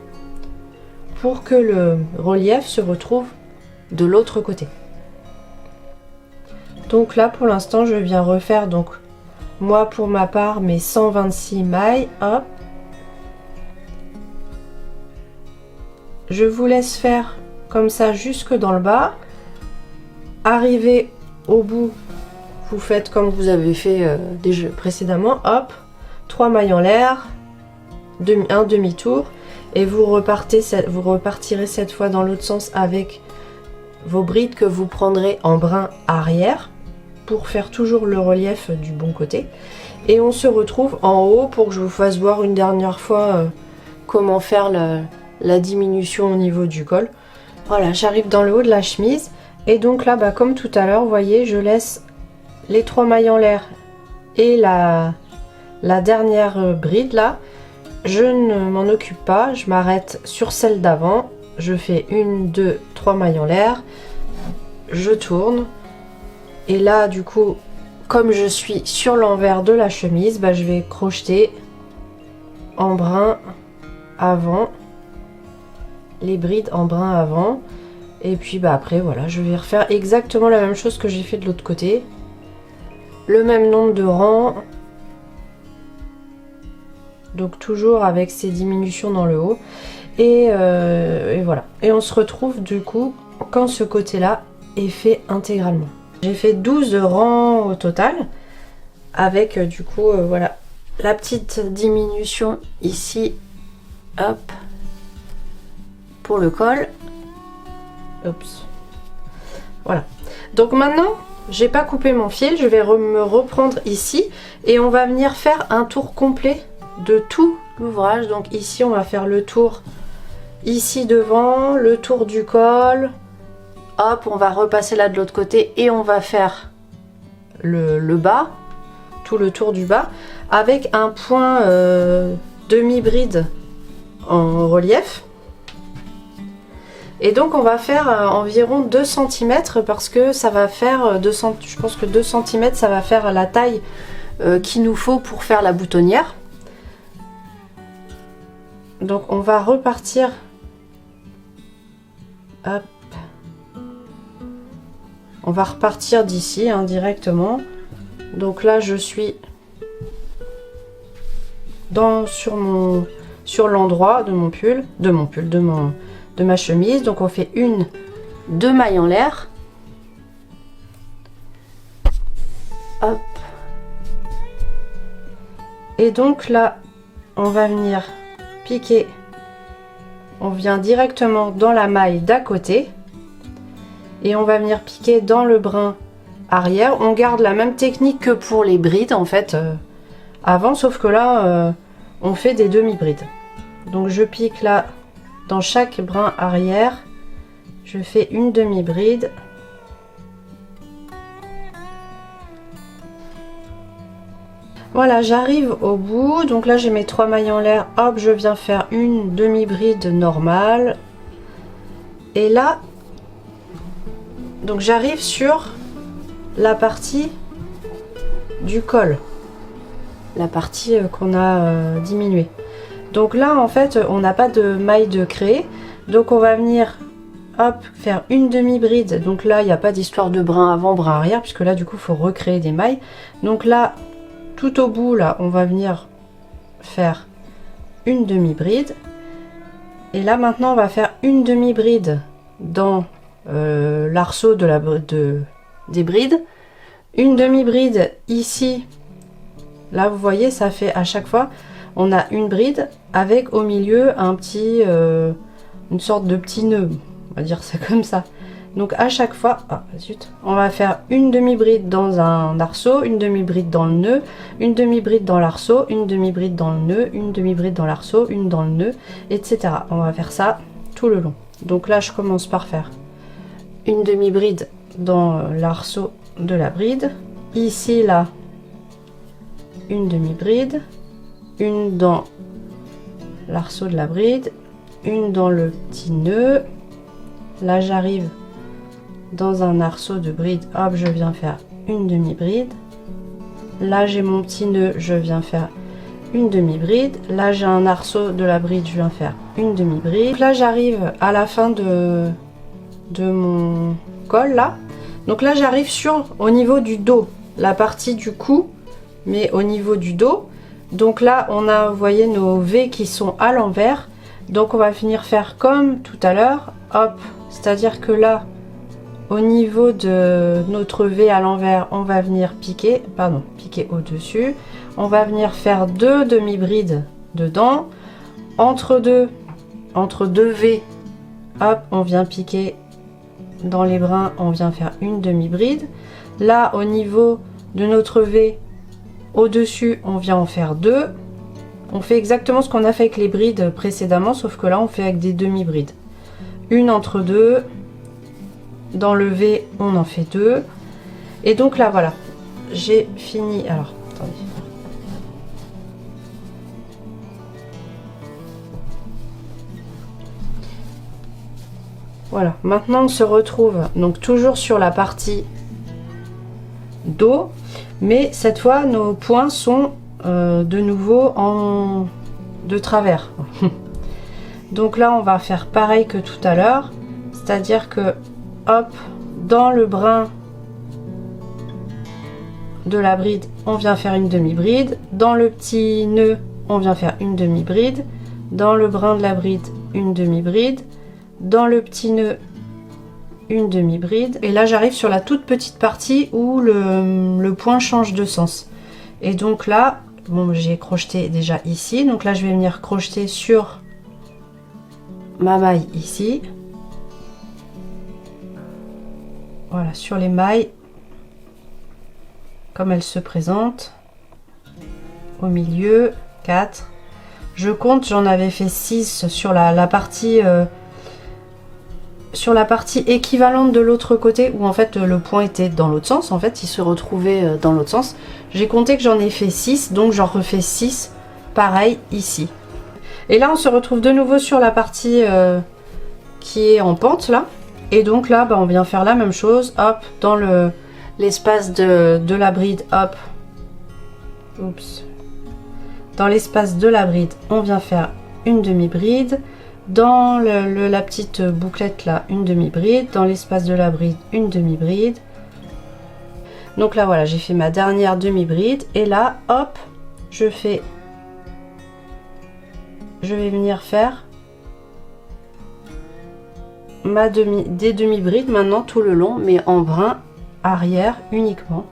pour que le relief se retrouve de l'autre côté. Donc là pour l'instant je viens refaire, donc moi pour ma part mes 126 mailles, hop. Je vous laisse faire comme ça jusque dans le bas. Arrivé au bout, vous faites comme vous avez fait déjà précédemment, hop, 3 mailles en l'air, un demi-tour, et vous repartirez cette fois dans l'autre sens avec vos brides que vous prendrez en brin arrière pour faire toujours le relief du bon côté. Et on se retrouve en haut pour que je vous fasse voir une dernière fois comment faire la diminution au niveau du col. Voilà, j'arrive dans le haut de la chemise. Et donc là, comme tout à l'heure, vous voyez, je laisse les 3 mailles en l'air et la dernière bride là. Je ne m'en occupe pas, je m'arrête sur celle d'avant. Je fais 1, 2, 3 mailles en l'air. Je tourne. Et là, du coup, comme je suis sur l'envers de la chemise, je vais crocheter en brin avant. Les brides en brin avant. Et puis après voilà, je vais refaire exactement la même chose que j'ai fait de l'autre côté. Le même nombre de rangs. Donc toujours avec ces diminutions dans le haut. Et voilà. Et on se retrouve du coup quand ce côté-là est fait intégralement. J'ai fait 12 rangs au total. Avec du coup voilà, la petite diminution ici. Hop. Pour le col. Oups. Voilà. Donc maintenant, j'ai pas coupé mon fil, je vais me reprendre ici et on va venir faire un tour complet de tout l'ouvrage. Donc ici, on va faire le tour ici devant, le tour du col. Hop, on va repasser là de l'autre côté et on va faire le bas, tout le tour du bas avec un point demi-bride en relief. Et donc on va faire environ 2 cm parce que ça va faire je pense que 2 cm ça va faire la taille qu'il nous faut pour faire la boutonnière. Donc on va repartir. Hop. On va repartir d'ici directement. Donc là je suis sur l'endroit de mon pull, de ma chemise. Donc on fait 1, 2 mailles en l'air. Hop. Et donc là on va venir piquer, on vient directement dans la maille d'à côté et on va venir piquer dans le brin arrière. On garde la même technique que pour les brides en fait avant, sauf que là on fait des demi-brides. Donc je pique là dans chaque brin arrière, je fais une demi-bride. Voilà, j'arrive au bout. Donc là j'ai mes 3 mailles en l'air, hop, je viens faire une demi-bride normale. Et là, donc j'arrive sur la partie du col, la partie qu'on a diminuée. Donc là en fait on n'a pas de maille de créer, donc on va venir hop faire une demi-bride. Donc là il n'y a pas d'histoire de brin avant brin arrière puisque là du coup il faut recréer des mailles. Donc là tout au bout là on va venir faire une demi-bride et là maintenant on va faire une demi-bride dans l'arceau des brides, une demi-bride ici. Là vous voyez ça fait à chaque fois on a une bride avec au milieu un petit une sorte de petit nœud, on va dire ça comme ça. Donc à chaque fois on va faire une demi-bride dans un arceau, une demi-bride dans le nœud, une demi-bride dans l'arceau, une demi-bride dans le nœud, une demi-bride dans l'arceau, une dans le nœud, etc. On va faire ça tout le long. Donc là je commence par faire une demi-bride dans l'arceau de la bride. Ici, là, une demi-bride, une dans l'arceau de la bride, une dans le petit nœud. Là, j'arrive dans un arceau de bride, hop, je viens faire une demi-bride. Là, j'ai mon petit nœud, je viens faire une demi-bride. Là, j'ai un arceau de la bride, je viens faire une demi-bride. Là, j'arrive à la fin de mon col, là. Donc là, j'arrive au niveau du dos, la partie du cou, mais au niveau du dos. Donc là, on a, vous voyez, nos V qui sont à l'envers. Donc, on va venir faire comme tout à l'heure, hop, c'est-à-dire que là, au niveau de notre V à l'envers, on va venir piquer au-dessus. On va venir faire 2 demi-brides dedans. Entre deux V, hop, on vient piquer dans les brins, on vient faire une demi-bride. Là, au niveau de notre V, au-dessus, on vient en faire 2. On fait exactement ce qu'on a fait avec les brides précédemment, sauf que là, on fait avec des demi-brides. Une entre deux. Dans le V, on en fait 2. Et donc là, voilà, j'ai fini. Alors, attendez. Voilà, maintenant on se retrouve donc toujours sur la partie dos, mais cette fois nos points sont de nouveau de travers. Donc là, on va faire pareil que tout à l'heure, c'est-à-dire que hop, dans le brin de la bride, on vient faire une demi-bride. Dans le petit nœud, on vient faire une demi-bride. Dans le brin de la bride, une demi-bride. Dans le petit nœud, une demi-bride. Et là, j'arrive sur la toute petite partie où le point change de sens. Et donc là, bon, j'ai crocheté déjà ici. Donc là, je vais venir crocheter sur ma maille ici. Voilà, sur les mailles, comme elles se présentent. Au milieu, 4. Je compte, j'en avais fait 6 sur la partie équivalente de l'autre côté, où en fait le point était dans l'autre sens. En fait, il se retrouvait dans l'autre sens. J'ai compté que j'en ai fait 6, donc j'en refais 6, pareil ici. Et là, on se retrouve de nouveau sur la partie qui est en pente, là. Et donc là, bah, on vient faire la même chose, hop, dans l'espace de la bride, hop, oups, dans l'espace de la bride, on vient faire une demi-bride, dans la petite bouclette là, une demi-bride, dans l'espace de la bride, une demi-bride. Donc là, voilà, j'ai fait ma dernière demi-bride, et là, hop, je vais venir faire des demi-brides maintenant tout le long, mais en brin arrière uniquement,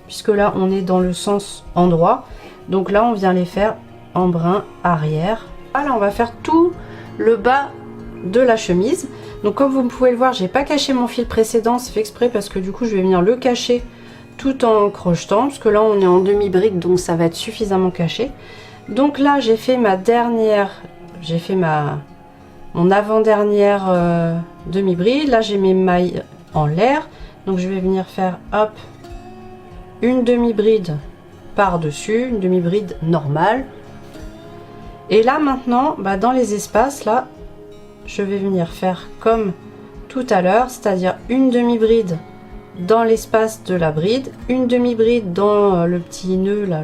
puisque là on est dans le sens endroit. Donc là on vient les faire en brin arrière. Là on va faire tout le bas de la chemise. Donc comme vous pouvez le voir, j'ai pas caché mon fil précédent, c'est fait exprès parce que du coup je vais venir le cacher tout en crochetant, parce que là on est en demi-bride, donc ça va être suffisamment caché. Donc là j'ai fait mon avant-dernière demi-bride. Là j'ai mes mailles en l'air, donc je vais venir faire hop, une demi-bride par dessus, une demi-bride normale. Et là maintenant, bah, dans les espaces là, je vais venir faire comme tout à l'heure, c'est-à-dire une demi-bride dans l'espace de la bride, une demi-bride dans le petit nœud là,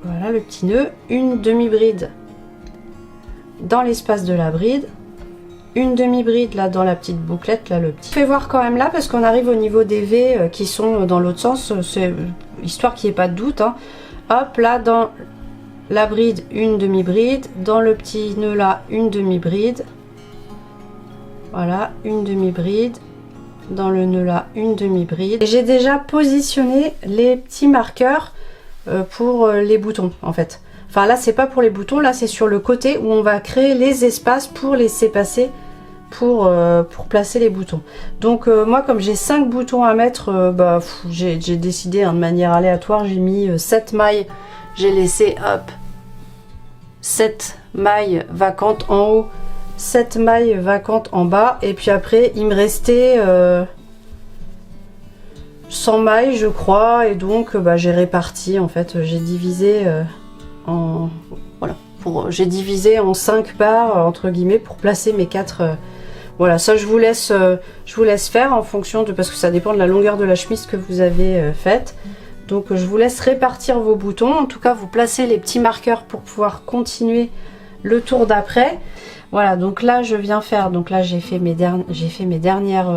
voilà le petit nœud, une demi-bride dans l'espace de la bride, une demi-bride là dans la petite bouclette là, le petit. Je vais voir quand même là parce qu'on arrive au niveau des V qui sont dans l'autre sens, c'est histoire qu'il n'y ait pas de doute, hein. Hop, là dans la bride, une demi-bride, dans le petit nœud là, une demi-bride, voilà, une demi-bride, dans le nœud là, une demi-bride. J'ai déjà positionné les petits marqueurs pour les boutons en fait. Enfin là c'est pas pour les boutons, là c'est sur le côté où on va créer les espaces pour laisser passer pour placer les boutons. Donc moi comme j'ai 5 boutons à mettre, j'ai décidé de manière aléatoire, j'ai mis 7 mailles, j'ai laissé hop 7 mailles vacantes en haut cette maille vacante en bas. Et puis après, il me restait 100 mailles, je crois. Et donc, j'ai réparti, en fait, j'ai divisé en... Voilà, j'ai divisé en 5 parts, entre guillemets, pour placer mes 4... voilà, ça je vous laisse faire en fonction de... Parce que ça dépend de la longueur de la chemise que vous avez faite. Donc je vous laisse répartir vos boutons. En tout cas, vous placez les petits marqueurs pour pouvoir continuer le tour d'après. Voilà, donc là je viens faire... Donc là j'ai fait mes dernières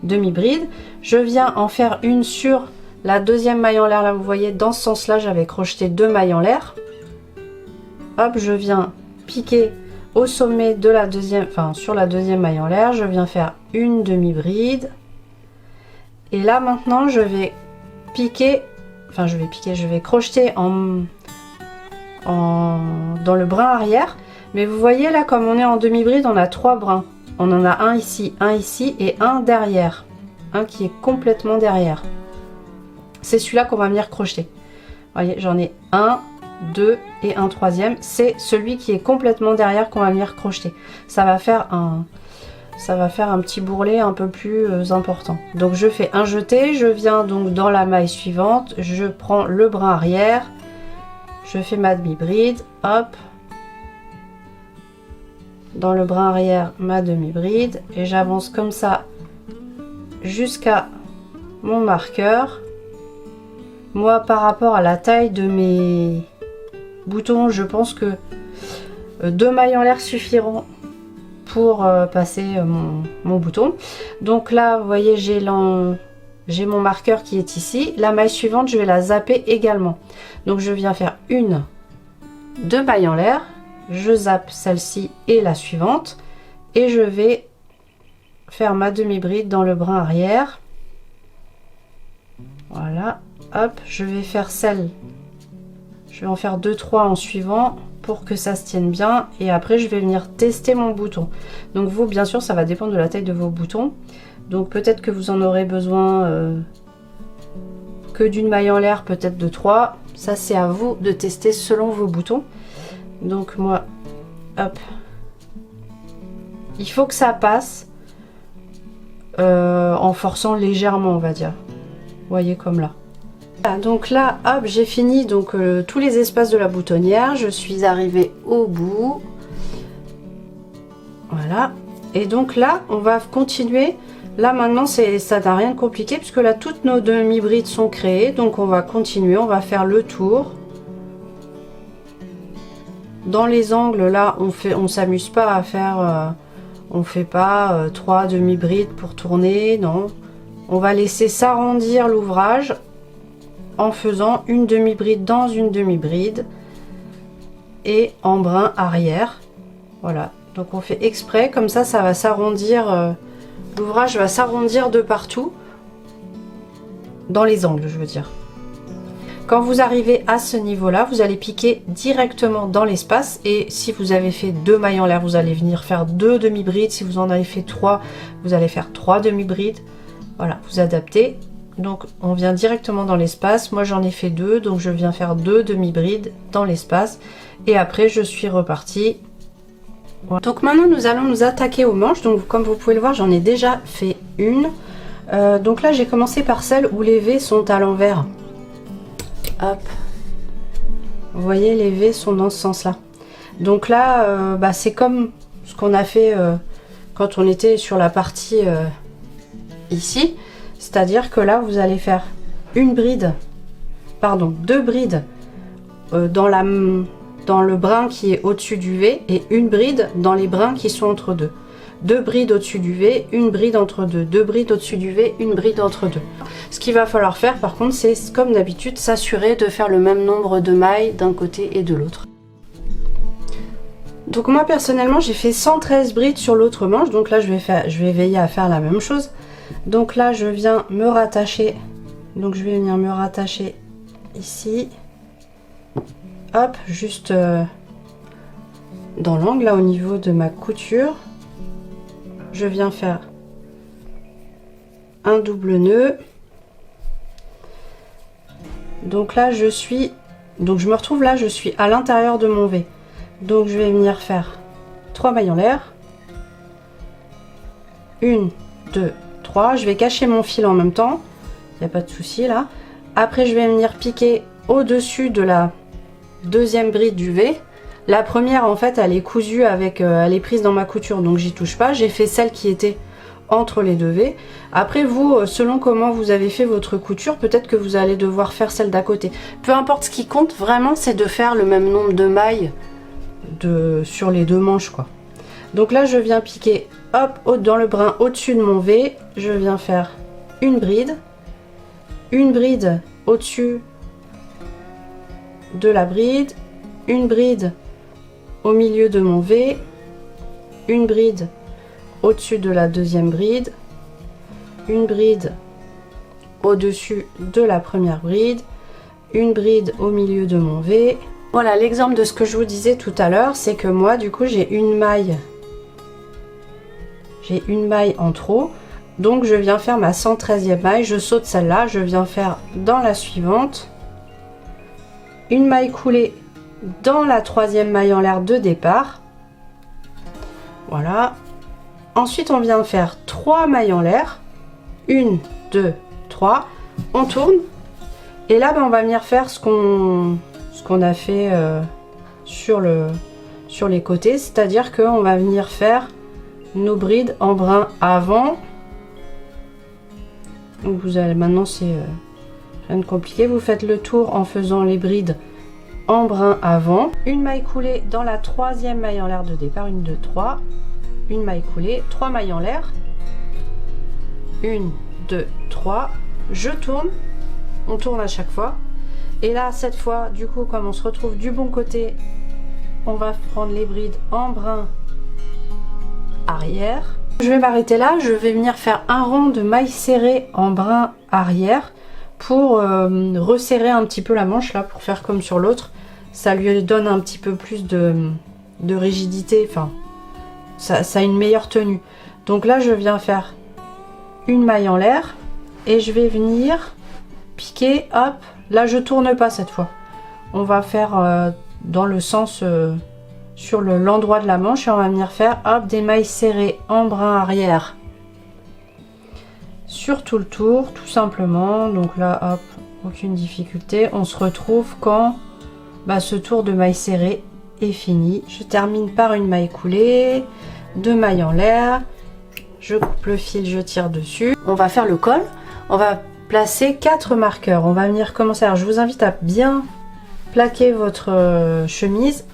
demi-brides. Je viens en faire une sur la deuxième maille en l'air. Là vous voyez, dans ce sens là j'avais crocheté 2 mailles en l'air. Hop, je viens piquer au sommet de la deuxième, enfin sur la deuxième maille en l'air. Je viens faire une demi-bride. Et là maintenant je vais piquer, enfin je vais crocheter dans le brin arrière. Mais vous voyez là, comme on est en demi-bride, on a 3 brins. On en a un ici et un derrière. Un qui est complètement derrière. C'est celui-là qu'on va venir crocheter. Vous voyez, j'en ai un, 2 et un troisième. C'est celui qui est complètement derrière qu'on va venir crocheter. Ça va faire un petit bourrelet un peu plus important. Donc je fais un jeté, je viens donc dans la maille suivante, je prends le brin arrière, je fais ma demi-bride, hop, dans le brin arrière ma demi-bride, et j'avance comme ça jusqu'à mon marqueur. Moi, par rapport à la taille de mes boutons, je pense que 2 mailles en l'air suffiront pour passer mon bouton. Donc là vous voyez, j'ai mon marqueur qui est ici. La maille suivante je vais la zapper également. Donc je viens faire 2 mailles en l'air, je zappe celle-ci et la suivante, et je vais faire ma demi-bride dans le brin arrière. Voilà, hop, je vais faire je vais en faire 2-3 en suivant pour que ça se tienne bien, et après je vais venir tester mon bouton. Donc vous, bien sûr, ça va dépendre de la taille de vos boutons. Donc peut-être que vous en aurez besoin que d'une maille en l'air, peut-être de 3. Ça c'est à vous de tester selon vos boutons. Donc moi, hop, il faut que ça passe en forçant légèrement, on va dire. Vous voyez, comme là. Donc là, hop, j'ai fini donc tous les espaces de la boutonnière. Je suis arrivée au bout. Voilà. Et donc là, on va continuer. Là maintenant, ça n'a rien de compliqué puisque là, toutes nos demi-brides sont créées. Donc on va continuer, on va faire le tour. Dans les angles, là, on s'amuse pas à faire... on fait pas 3 demi-brides pour tourner, non. On va laisser s'arrondir l'ouvrage en faisant une demi-bride dans une demi-bride et en brin arrière. Voilà, donc on fait exprès, comme ça va s'arrondir, l'ouvrage va s'arrondir de partout, dans les angles je veux dire. Quand vous arrivez à ce niveau là, vous allez piquer directement dans l'espace, et si vous avez fait 2 mailles en l'air, vous allez venir faire 2 demi-brides. Si vous en avez fait 3, vous allez faire 3 demi-brides. Voilà, vous adaptez. Donc on vient directement dans l'espace. Moi j'en ai fait 2, donc je viens faire 2 demi-brides dans l'espace, et après je suis repartie. Voilà. Donc maintenant nous allons nous attaquer aux manches. Donc comme vous pouvez le voir, j'en ai déjà fait une. Donc là j'ai commencé par celle où les V sont à l'envers. Hop, vous voyez, les V sont dans ce sens là. Donc là c'est comme ce qu'on a fait quand on était sur la partie ici. C'est-à-dire que là, vous allez faire deux brides dans le brin qui est au-dessus du V, et une bride dans les brins qui sont entre deux. 2 brides au-dessus du V, une bride entre deux. 2 brides au-dessus du V, une bride entre deux. Ce qu'il va falloir faire, par contre, c'est comme d'habitude, s'assurer de faire le même nombre de mailles d'un côté et de l'autre. Donc moi, personnellement, j'ai fait 113 brides sur l'autre manche. Donc là, je vais veiller à faire la même chose. Donc là je viens me rattacher, donc je vais venir me rattacher ici, hop, juste dans l'angle là au niveau de ma couture. Je viens faire un double nœud. Donc là je me retrouve là, je suis à l'intérieur de mon V. Donc je vais venir faire 3 mailles en l'air, 1, 2, 3. Je vais cacher mon fil en même temps. Il n'y a pas de souci là. Après, je vais venir piquer au-dessus de la deuxième bride du V. La première, en fait, elle est cousue avec... elle est prise dans ma couture, donc j'y touche pas. J'ai fait celle qui était entre les deux V. Après, vous, selon comment vous avez fait votre couture, peut-être que vous allez devoir faire celle d'à côté. Peu importe, ce qui compte vraiment, c'est de faire le même nombre de mailles sur les deux manches, quoi. Donc là, je viens piquer, hop, dans le brin au-dessus de mon V. Je viens faire une bride au-dessus de la bride, une bride au milieu de mon V, une bride au-dessus de la deuxième bride, une bride au-dessus de la première bride, une bride au milieu de mon V. Voilà l'exemple de ce que je vous disais tout à l'heure, c'est que moi du coup j'ai une maille en trop, donc je viens faire ma 113e maille, je saute celle-là, je viens faire dans la suivante une maille coulée dans la troisième maille en l'air de départ. Voilà. Ensuite, on vient faire 3 mailles en l'air. 1, 2, 3. On tourne. Et là, ben, on va venir faire ce qu'on a fait sur les côtés. C'est-à-dire qu'on va venir faire nos brides en brin avant. Donc vous allez, maintenant, c'est rien de compliqué. Vous faites le tour en faisant les brides en brin avant. Une maille coulée dans la troisième maille en l'air de départ. 1, 2, 3. Une maille coulée, 3 mailles en l'air, 1, 2, 3, je tourne, on tourne à chaque fois, et là cette fois du coup comme on se retrouve du bon côté, on va prendre les brides en brin arrière. Je vais m'arrêter là, je vais venir faire un rond de mailles serrées en brin arrière pour resserrer un petit peu la manche là, pour faire comme sur l'autre, ça lui donne un petit peu plus de rigidité, enfin ça a une meilleure tenue. Donc là je viens faire une maille en l'air et je vais venir piquer, hop, là je tourne pas cette fois, on va faire dans le sens sur l'endroit de la manche et on va venir faire hop des mailles serrées en brin arrière sur tout le tour tout simplement. Donc là hop, aucune difficulté, on se retrouve quand ce tour de mailles serrées est fini. Je termine par une maille coulée, 2 mailles en l'air, je coupe le fil, je tire dessus. On va faire le col, on va placer 4 marqueurs. On va venir commencer. Alors je vous invite à bien plaquer votre chemise,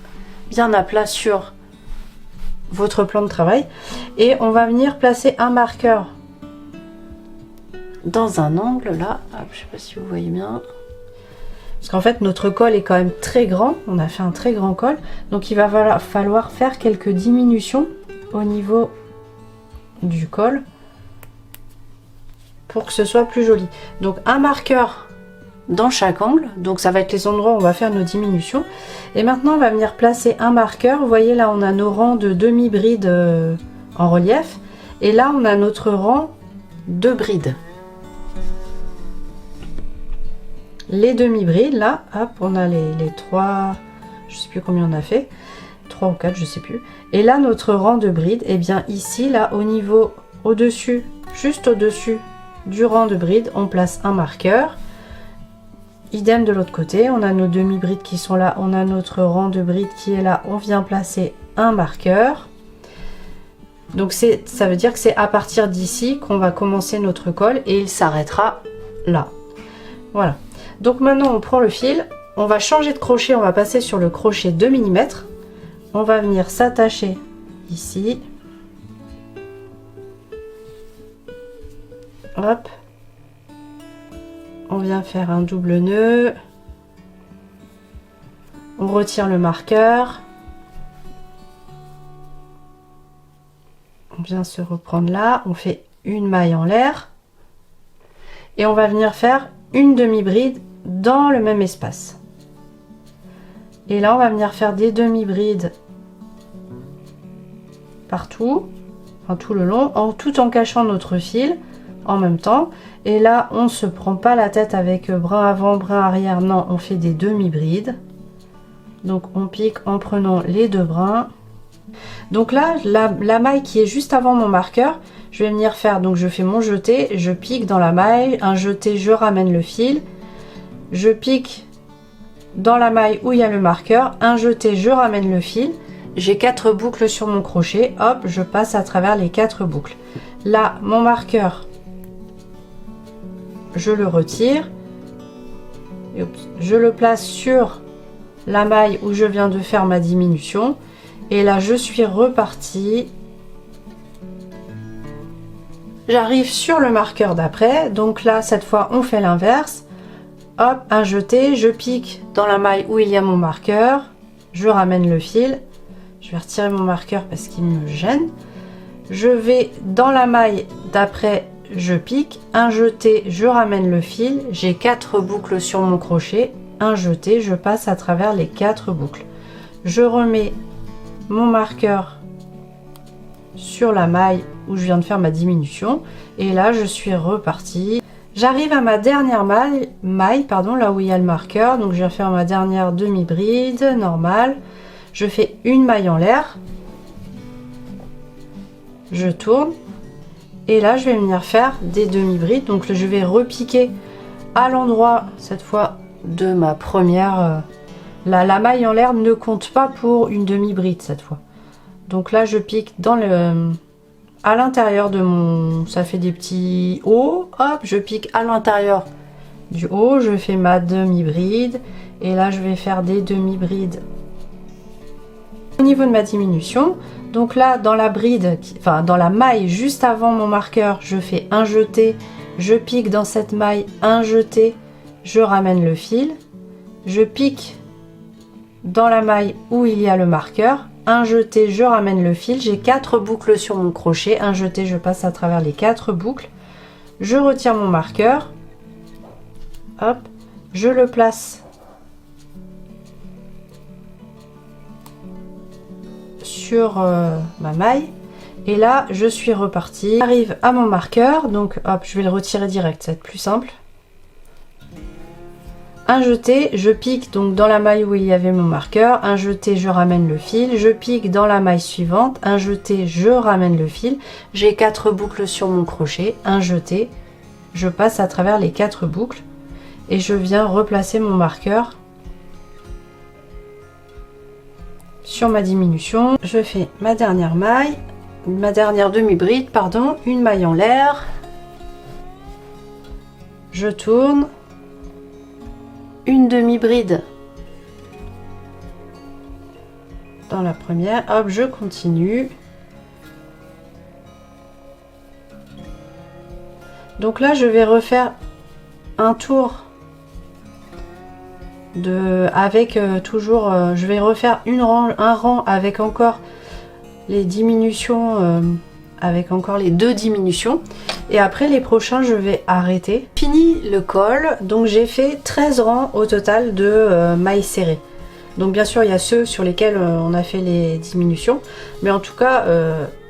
bien à plat sur votre plan de travail, et on va venir placer un marqueur dans un angle là. Hop, je sais pas si vous voyez bien. Parce qu'en fait notre col est quand même très grand, on a fait un très grand col, donc il va falloir faire quelques diminutions au niveau du col pour que ce soit plus joli. Donc un marqueur dans chaque angle, donc ça va être les endroits où on va faire nos diminutions. Et maintenant on va venir placer un marqueur. Vous voyez là on a nos rangs de demi-brides en relief, et là on a notre rang de brides. Les demi-brides là, hop, on a les 3, je sais plus combien on a fait, 3 ou 4, je sais plus. Et là notre rang de brides, et bien ici là au niveau au-dessus, juste au-dessus du rang de brides, on place un marqueur. Idem de l'autre côté, on a nos demi-brides qui sont là, on a notre rang de brides qui est là, on vient placer un marqueur. Donc ça veut dire que c'est à partir d'ici qu'on va commencer notre col et il s'arrêtera là. Voilà. Donc maintenant on prend le fil, on va changer de crochet, on va passer sur le crochet 2 mm. On va venir s'attacher ici. Hop. On vient faire un double nœud. On retire le marqueur. On vient se reprendre là. On fait une maille en l'air. Et on va venir faire une demi-bride dans le même espace. Et là, on va venir faire des demi-brides partout, enfin, tout le long, tout en cachant notre fil en même temps. Et là, on se prend pas la tête avec brin avant, brin arrière. Non, on fait des demi-brides. Donc, on pique en prenant les deux brins. Donc là, la maille qui est juste avant mon marqueur, je vais venir faire, donc je fais mon jeté, je pique dans la maille, un jeté, je ramène le fil, je pique dans la maille où il y a le marqueur, un jeté, je ramène le fil, j'ai 4 boucles sur mon crochet, hop, je passe à travers les 4 boucles. Là, mon marqueur, je le retire, je le place sur la maille où je viens de faire ma diminution, et là je suis repartie. J'arrive sur le marqueur d'après, donc là cette fois on fait l'inverse, hop, un jeté, je pique dans la maille où il y a mon marqueur, je ramène le fil, je vais retirer mon marqueur parce qu'il me gêne, je vais dans la maille d'après, je pique, un jeté, je ramène le fil, j'ai 4 boucles sur mon crochet, un jeté, je passe à travers les 4 boucles, je remets mon marqueur sur la maille où je viens de faire ma diminution, et là je suis repartie. J'arrive à ma dernière maille, là où il y a le marqueur, donc je viens faire ma dernière demi-bride normale, je fais une maille en l'air, je tourne, et là je vais venir faire des demi-brides, donc je vais repiquer à l'endroit cette fois de ma première, la maille en l'air ne compte pas pour une demi-bride cette fois, donc là je pique dans le à l'intérieur de mon, ça fait des petits hauts, hop, je pique à l'intérieur du haut, je fais ma demi-bride, et là je vais faire des demi-brides au niveau de ma diminution. Donc là dans la bride, enfin dans la maille juste avant mon marqueur, je fais un jeté, je pique dans cette maille, un jeté, je ramène le fil, je pique dans la maille où il y a le marqueur, un jeté, je ramène le fil, j'ai 4 boucles sur mon crochet, un jeté, je passe à travers les 4 boucles, je retire mon marqueur, hop, je le place sur ma maille, et là je suis repartie, j'arrive à mon marqueur, donc hop, je vais le retirer direct, ça va être plus simple. Un jeté, je pique donc dans la maille où il y avait mon marqueur, un jeté, je ramène le fil, je pique dans la maille suivante, un jeté, je ramène le fil, j'ai 4 boucles sur mon crochet, un jeté, je passe à travers les 4 boucles, et je viens replacer mon marqueur sur ma diminution. Je fais ma dernière maille, ma dernière demi-bride, pardon, une maille en l'air, je tourne, une demi-bride dans la première, hop, je continue. Donc là je vais refaire un tour avec toujours je vais refaire un rang avec encore les diminutions, avec encore les 2 diminutions, et après les prochains je vais arrêter. Fini le col, donc j'ai fait 13 rangs au total de mailles serrées. Donc bien sûr il y a ceux sur lesquels on a fait les diminutions, mais en tout cas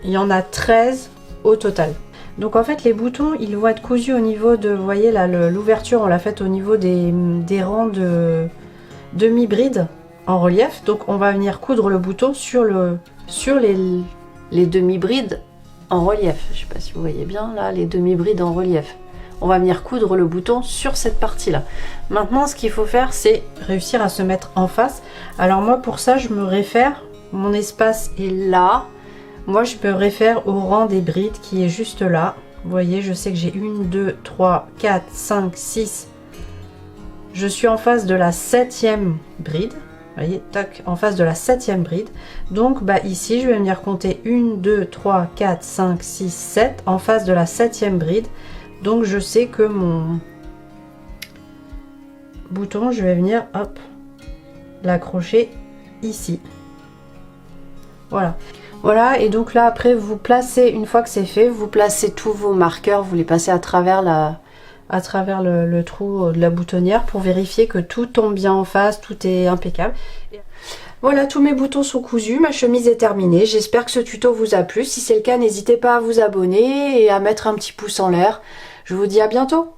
il y en a 13 au total. Donc en fait les boutons ils vont être cousus au niveau de, vous voyez là l'ouverture on l'a faite au niveau des rangs de demi-bride en relief, donc on va venir coudre le bouton sur les demi-brides en relief. Je sais pas si vous voyez bien là les demi-brides en relief. On va venir coudre le bouton sur cette partie là. Maintenant ce qu'il faut faire c'est réussir à se mettre en face. Alors moi pour ça je me réfère, mon espace est là, moi je me réfère au rang des brides qui est juste là. Vous voyez, je sais que j'ai 1, 2, 3, 4, 5, 6. Je suis en face de la 7e bride. Vous voyez, tac, en face de la 7e bride. Donc bah ici je vais venir compter 1, 2, 3, 4, 5, 6, 7 en face de la 7e bride. Donc je sais que mon bouton, je vais venir hop l'accrocher ici. Voilà. Voilà, et donc là après vous placez, une fois que c'est fait, vous placez tous vos marqueurs, vous les passez à travers le trou de la boutonnière pour vérifier que tout tombe bien en face, tout est impeccable. Voilà, tous mes boutons sont cousus, ma chemise est terminée. J'espère que ce tuto vous a plu. Si c'est le cas, n'hésitez pas à vous abonner et à mettre un petit pouce en l'air. Je vous dis à bientôt.